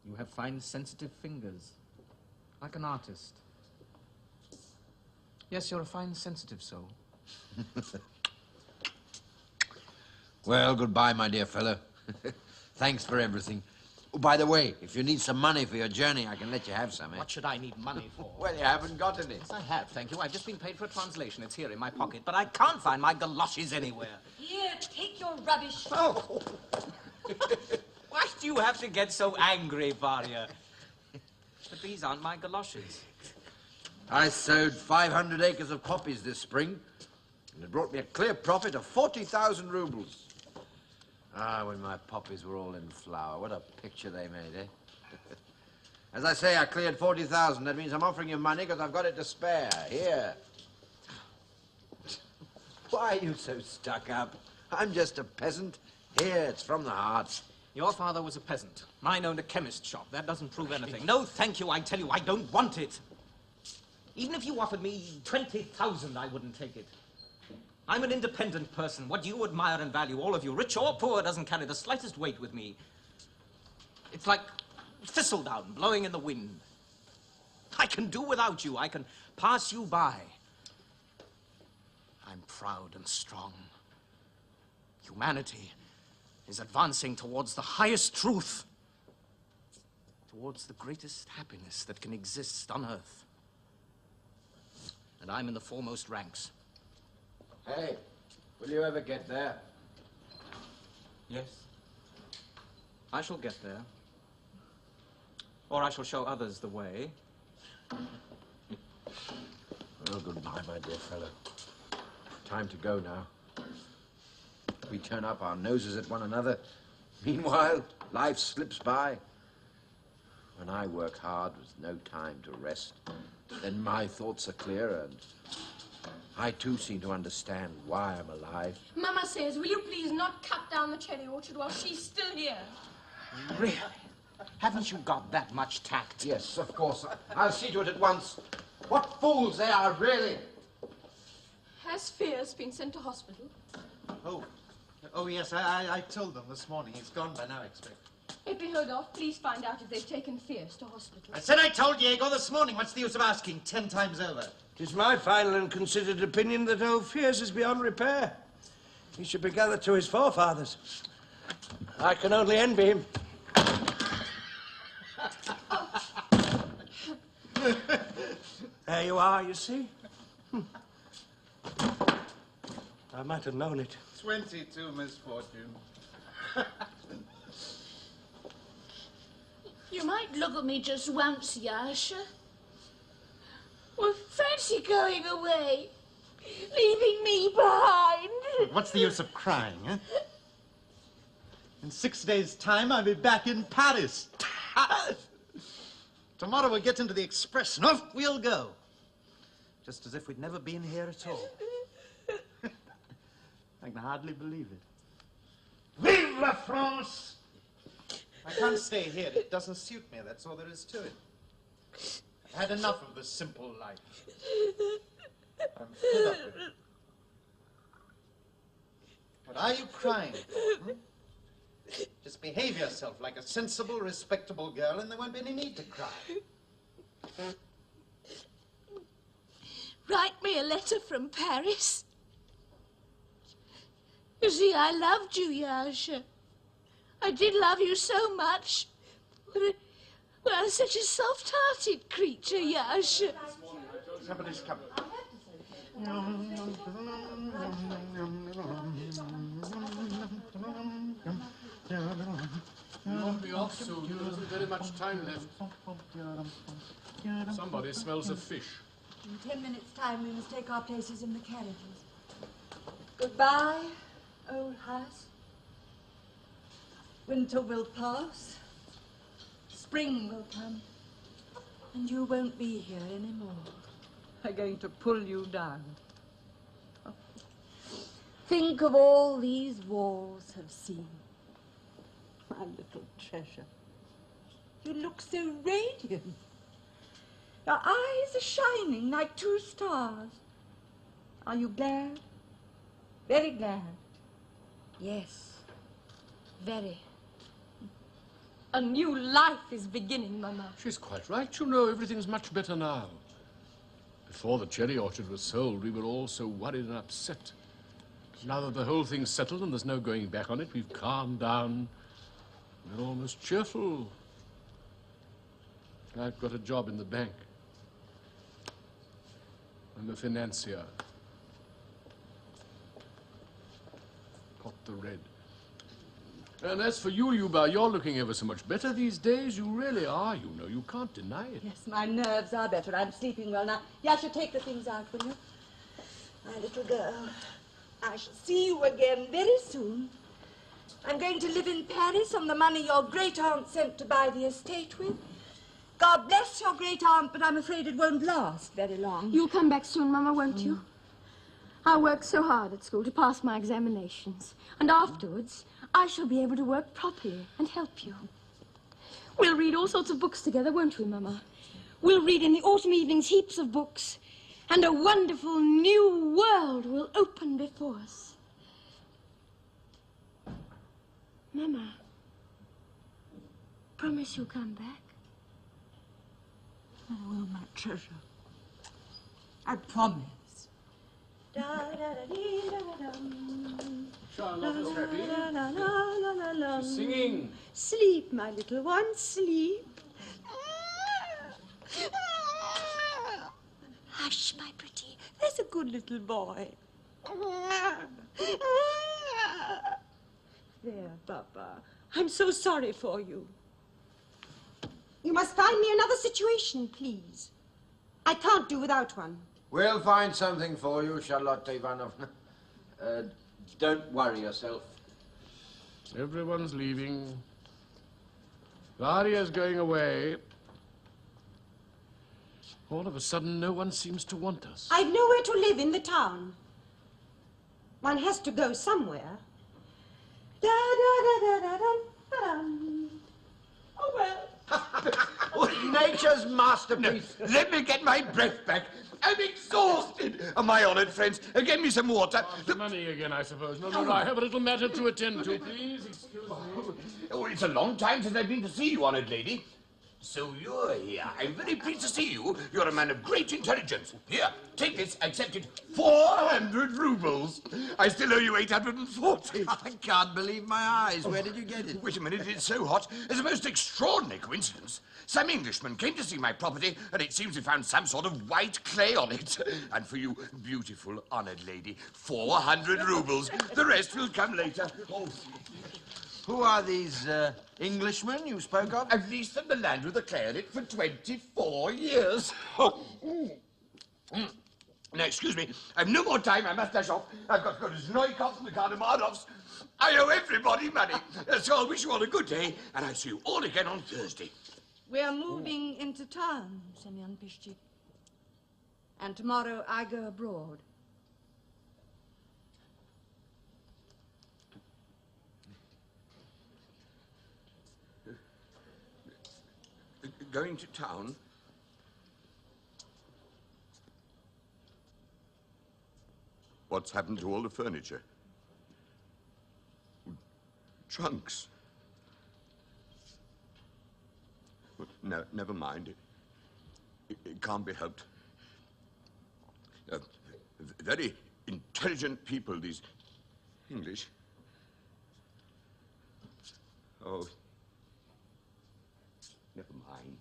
You have fine, sensitive fingers, like an artist. Yes, you're a fine, sensitive soul. Well, goodbye, my dear fellow. Thanks for everything. Oh, by the way, if you need some money for your journey, I can let you have some, eh? What should I need money for? Well, you haven't got any. Yes, I have, thank you. I've just been paid for a translation. It's here in my pocket, but I can't find my galoshes anywhere. Here, take your rubbish. Oh! Why do you have to get so angry, Varya? But these aren't my galoshes. I sowed 500 acres of poppies this spring, and it brought me a clear profit of 40,000 rubles. Ah, when my poppies were all in flower, what a picture they made, eh? As I say, I cleared 40,000. That means I'm offering you money because I've got it to spare. Here. Why are you so stuck up? I'm just a peasant. Here, it's from the heart. Your father was a peasant. Mine owned a chemist shop. That doesn't prove anything. No, thank you, I tell you. I don't want it. Even if you offered me 20,000, I wouldn't take it. I'm an independent person. What you admire and value, all of you, rich or poor, doesn't carry the slightest weight with me. It's like thistledown blowing in the wind. I can do without you. I can pass you by. I'm proud and strong. Humanity is advancing towards the highest truth, towards the greatest happiness that can exist on Earth. And I'm in the foremost ranks. Hey, will you ever get there? Yes. I shall get there. Or I shall show others the way. Well, goodbye, my dear fellow. Time to go now. We turn up our noses at one another. Meanwhile, life slips by. When I work hard with no time to rest, then my thoughts are clearer, and I too seem to understand why I'm alive. Mama says, will you please not cut down the cherry orchard while she's still here? Really? Haven't you got that much tact? Yes, of course. I'll see to it at once. What fools they are, really. Has Fierce been sent to hospital? Oh, yes, I told them this morning. He's gone by now, I expect. Epihodoff, please find out if they've taken Fierce to hospital. I said I told Diego this morning. What's the use of asking 10 times over? It is my final and considered opinion that old Fierce is beyond repair. He should be gathered to his forefathers. I can only envy him. There you are, you see. I might have known it. 22 misfortune. You might look at me just once, Yasha. Well, fancy going away, leaving me behind. What's the use of crying, eh? In 6 days' time, I'll be back in Paris. Tomorrow we'll get into the express and off we'll go. Just as if we'd never been here at all. I can hardly believe it. Vive la France! I can't stay here. It doesn't suit me. That's all there is to it. I've had enough of this simple life. I'm fed up with it. What are you crying for? Just behave yourself like a sensible, respectable girl, and there won't be any need to cry. Write me a letter from Paris. You see, I loved you, Yasha. I did love you so much. But I'm such a soft-hearted creature, Yasha. Somebody's coming. You won't be off soon. There isn't very much time left. Somebody smells of fish. In 10 minutes' time, we must take our places in the carriages. Goodbye, old house. Winter will pass. Spring will come. And you won't be here anymore. I'm going to pull you down. Think of all these walls have seen. My little treasure. You look so radiant. Your eyes are shining like 2 stars. Are you glad? Very glad. Yes, very. A new life is beginning, Mama. She's quite right, you know. Everything's much better now. Before the cherry orchard was sold, we were all so worried and upset. Now that the whole thing's settled and there's no going back on it, we've calmed down. We're almost cheerful. I've got a job in the bank. I'm a financier. Pot the red. And as for you, Yuba, you're looking ever so much better these days. You really are, you know. You can't deny it. Yes, my nerves are better. I'm sleeping well now. Yasha, take the things out, will you? My little girl. I shall see you again very soon. I'm going to live in Paris on the money your great-aunt sent to buy the estate with. God bless your great-aunt, but I'm afraid it won't last very long. You'll come back soon, Mama, won't you? I worked so hard at school to pass my examinations, and afterwards I shall be able to work properly and help you. We'll read all sorts of books together, won't we, Mama? We'll read in the autumn evenings heaps of books, and a wonderful new world will open before us. Mama, promise you'll come back. I will, my treasure. I promise. Charlotte is happy. She's singing. Sleep, my little one, sleep. Hush, my pretty. There's a good little boy. There, Papa. I'm so sorry for you. You must find me another situation, please. I can't do without one. We'll find something for you, Charlotte Ivanovna. Don't worry yourself. Everyone's leaving. Varia's going away. All of a sudden, no one seems to want us. I've nowhere to live in the town. One has to go somewhere. Da-da-da-da-da-dum. Oh, well. Nature's masterpiece. No, let me get my breath back. I'm exhausted. My honoured friends, get me some water. The money again, I suppose. No, I have a little matter to attend to. Please, excuse me. Oh, it's a long time since I've been to see you, honoured lady. So you're here. I'm very pleased to see you. You're a man of great intelligence. Here, take this. I accepted 400 rubles. I still owe you 840. I can't believe my eyes. Where did you get it? Wait a minute, it's so hot. It's a most extraordinary coincidence. Some Englishmen came to see my property, and it seems they found some sort of white clay on it. And for you, beautiful, honoured lady, 400 rubles. The rest will come later. Oh. Who are these Englishmen you spoke of? I've leased them the land with the clay in it for 24 years. Oh. Now, excuse me, I've no more time. I must dash off. I've got to go to Znoikovs and the Kardamadovs. I owe everybody money. So I'll wish you all a good day, and I'll see you all again on Thursday. We're moving into town, Semyon Pishchik. And tomorrow I go abroad. Going to town? What's happened to all the furniture? Trunks. No, never mind. It can't be helped. Very intelligent people, these English. Oh, never mind.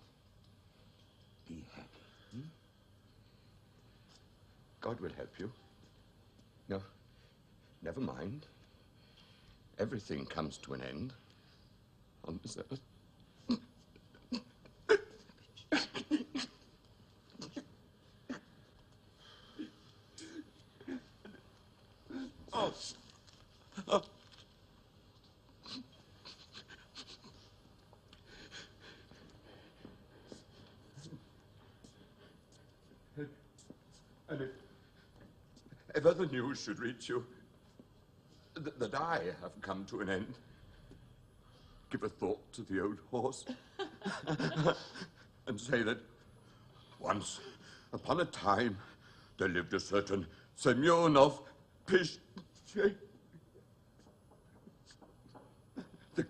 Be happy. Hmm? God will help you. No, never mind. Everything comes to an end on this earth. Oh. And if other news should reach you that I have come to an end, give a thought to the old horse and say that once upon a time there lived a certain Semyonov Pishchik. The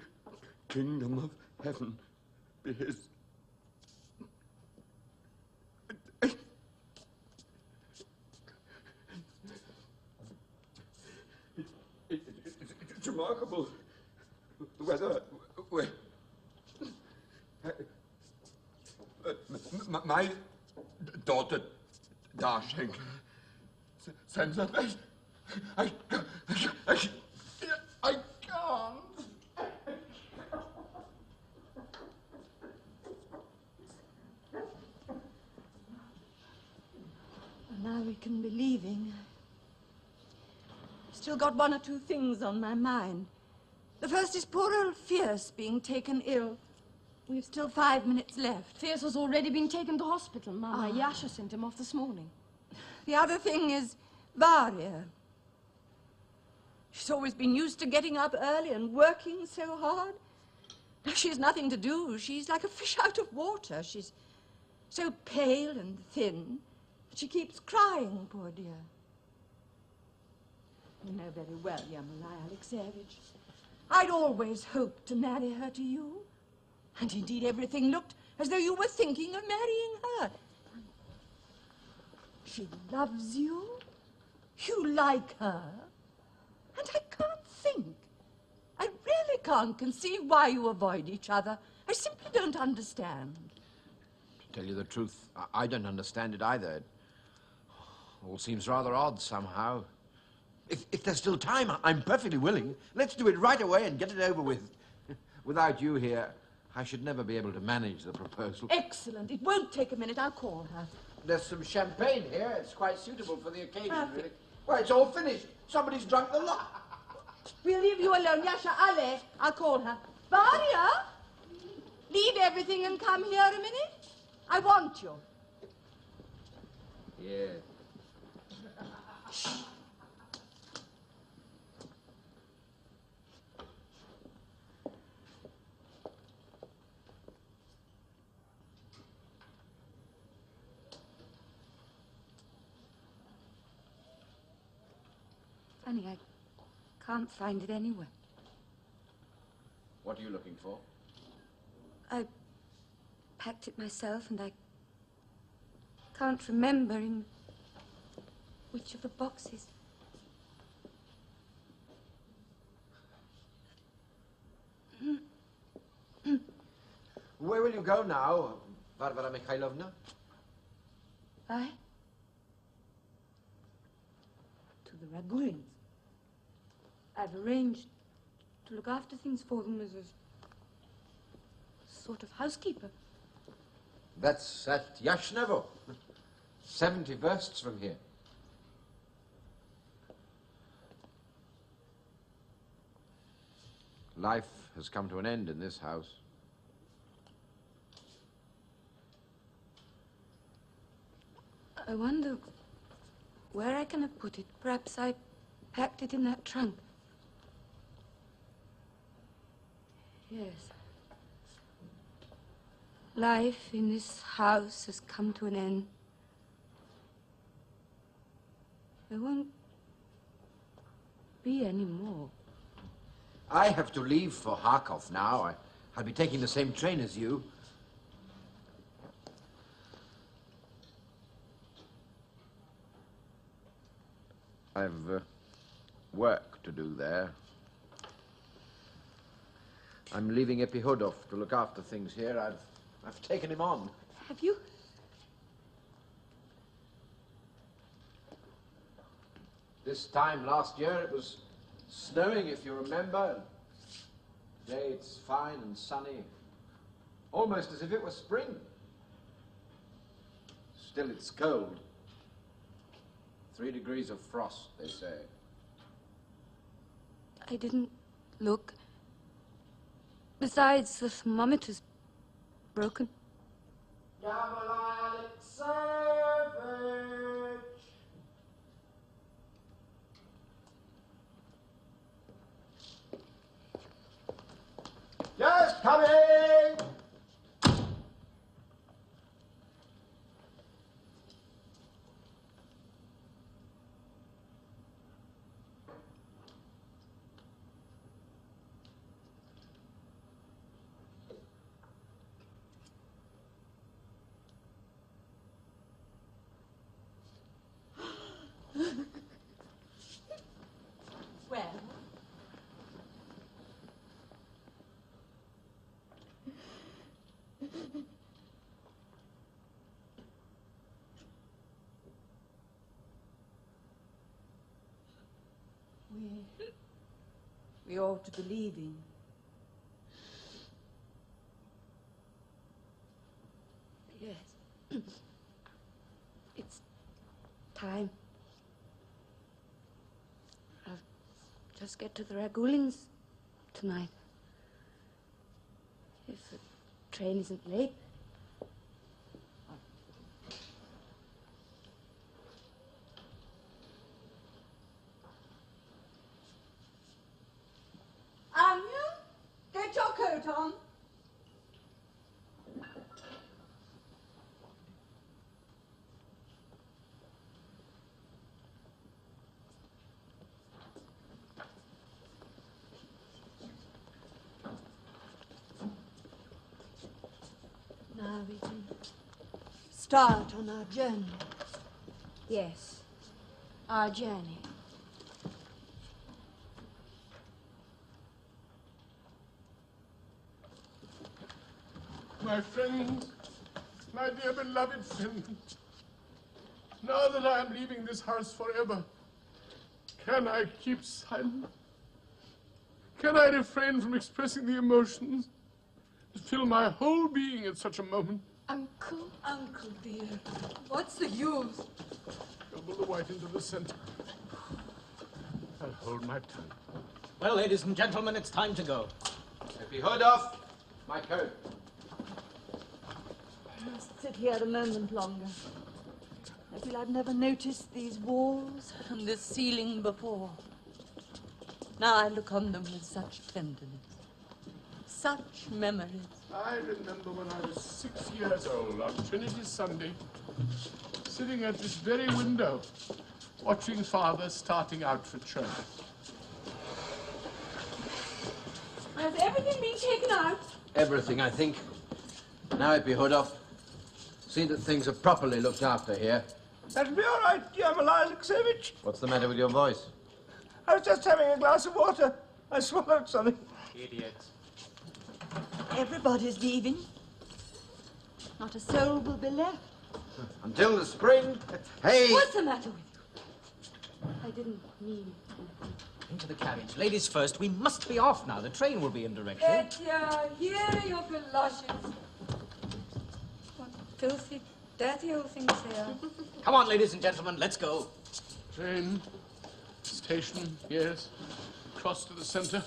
kingdom of heaven be his. It's remarkable whether my daughter Dashenka sends a message. I can't. Now we can be leaving. Still got one or two things on my mind. The first is poor old Fierce being taken ill. We've still 5 minutes left. Fierce has already been taken to hospital. Mama Yasha sent him off this morning. The other thing is Varia. She's always been used to getting up early and working so hard. Now she has nothing to do. She's like a fish out of water. She's so pale and thin. She keeps crying, poor dear. You know very well, Yermolai Alexeyevich. I'd always hoped to marry her to you. And indeed everything looked as though you were thinking of marrying her. She loves you. You like her. And I can't think. I really can't conceive why you avoid each other. I simply don't understand. To tell you the truth, I don't understand it either. It all seems rather odd somehow. If there's still time, I'm perfectly willing. Let's do it right away and get it over with. Without you here, I should never be able to manage the proposal. Excellent. It won't take a minute. I'll call her. There's some champagne here. It's quite suitable for the occasion, really. Well, it's all finished. Somebody's drunk the lot. We'll leave you alone. Yasha, Ale. I'll call her. Varia! Leave everything and come here a minute. I want you. Yeah. Funny, I can't find it anywhere. What are you looking for? I packed it myself, and I can't remember in which of the boxes. Where will you go now, Varvara Mikhailovna? I? To the Ragulins. I've arranged to look after things for them as a sort of housekeeper. That's at Yashnevo, 70 versts from here. Life has come to an end in this house. I wonder where I can have put it. Perhaps I packed it in that trunk. Yes. Life in this house has come to an end. There won't be any more. I have to leave for Kharkov now. I'll be taking the same train as you. I've work to do there. I'm leaving Epihodov to look after things here. I've taken him on. Have you? This time last year it was snowing, if you remember. Today it's fine and sunny, almost as if it were spring. Still it's cold. 3 degrees of frost, they say. I didn't look. Besides, the thermometer's broken. Just coming! Well? We ought to be leaving. Yes. It's time. I'll just get to the Ragulins tonight. If the train isn't late. Anya, get your coat on. Now we can start on our journey. Yes, our journey. My friends, my dear beloved friends, now that I am leaving this house forever, can I keep silent? Can I refrain from expressing the emotions that fill my whole being at such a moment? Uncle, Uncle dear, what's the use? Double the white into the center. I'll hold my tongue. Well, ladies and gentlemen, it's time to go. Take the hood off. My coat. I must sit here a moment longer. I feel I've never noticed these walls and this ceiling before. Now I look on them with such tenderness, such memories. I remember when I was 6 years old on Trinity Sunday, sitting at this very window, watching Father starting out for church. Has everything been taken out? Everything, I think. Now, Epi Hoodov, see that things are properly looked after here. That'll be all right, Yermolai Alexeyevich. What's the matter with your voice? I was just having a glass of water. I swallowed something. Idiots. Everybody's leaving. Not a soul will be left. Until the spring. Hey! What's the matter with you? I didn't mean. Into the carriage. Ladies first. We must be off now. The train will be in direction. Etya, here are your galoshes. What filthy, dirty old things they are. Come on, ladies and gentlemen, let's go. Train, station, yes. Cross to the center.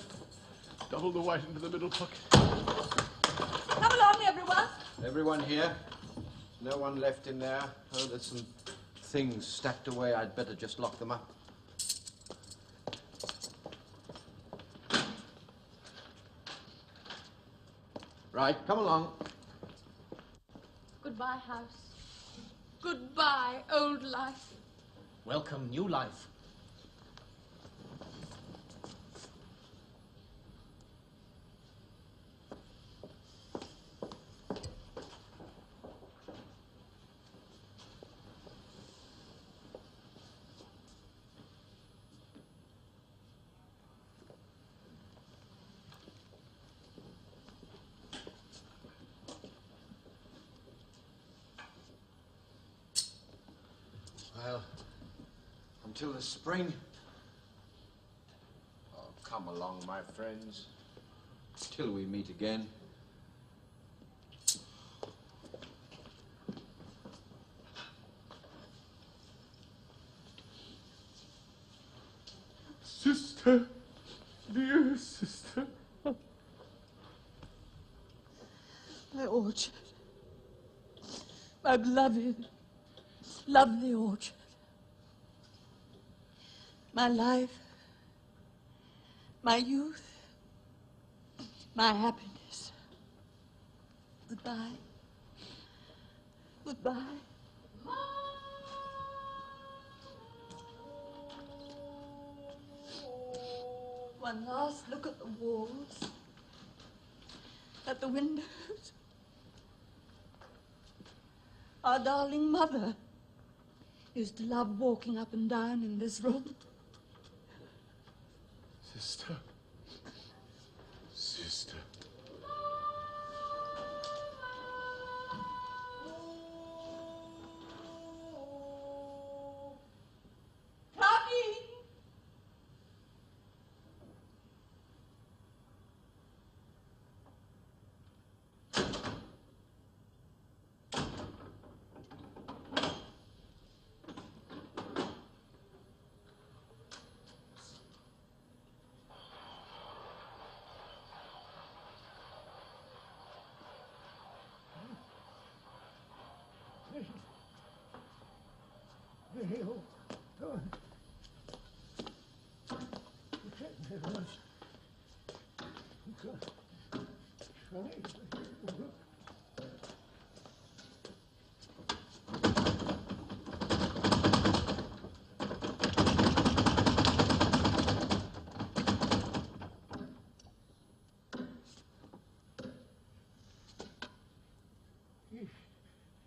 Double the white into the middle pocket. Come along, everyone. Everyone here? No one left in there? Oh, there's some things stacked away. I'd better just lock them up. Right, come along. Goodbye, house. Goodbye, old life. Welcome, new life. Well, until the spring. Oh, come along, my friends. Till we meet again. Sister, dear sister. My orchard. My beloved, lovely orchard. My life, my youth, my happiness. Goodbye. Goodbye. One last look at the walls, at the windows. Our darling mother used to love walking up and down in this room. Sister. Sister. Coming!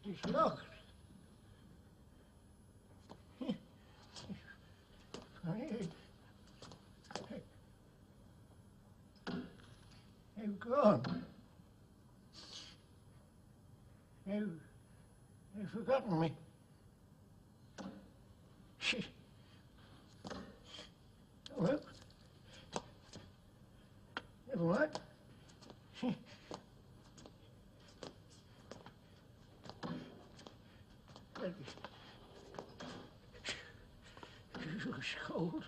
It's locked. They've gone. They've forgotten me. Well, never mind. It's cold.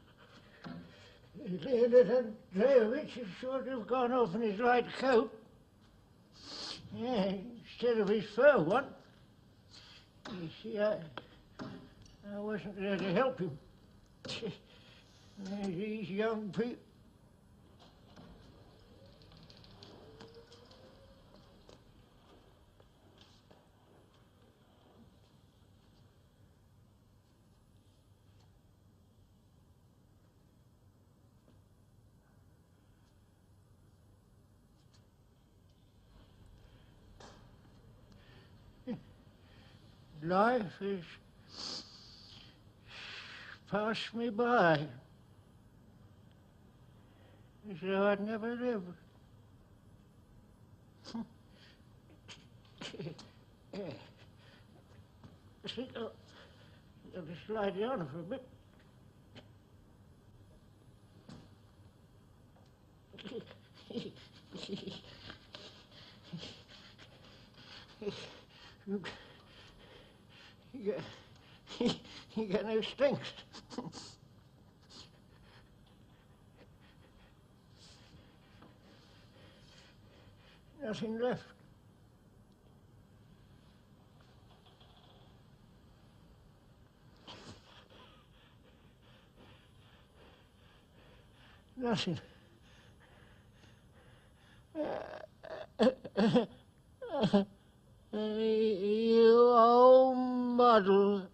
Leonid Andreevich has sort of gone off in his light coat. Yeah, instead of his fur one. You see, I wasn't there to help him. These young people. Life has passed me by as though I'd never lived. I think I'll just lie down for a bit. You got no strength. Nothing left. Nothing. You old muddle.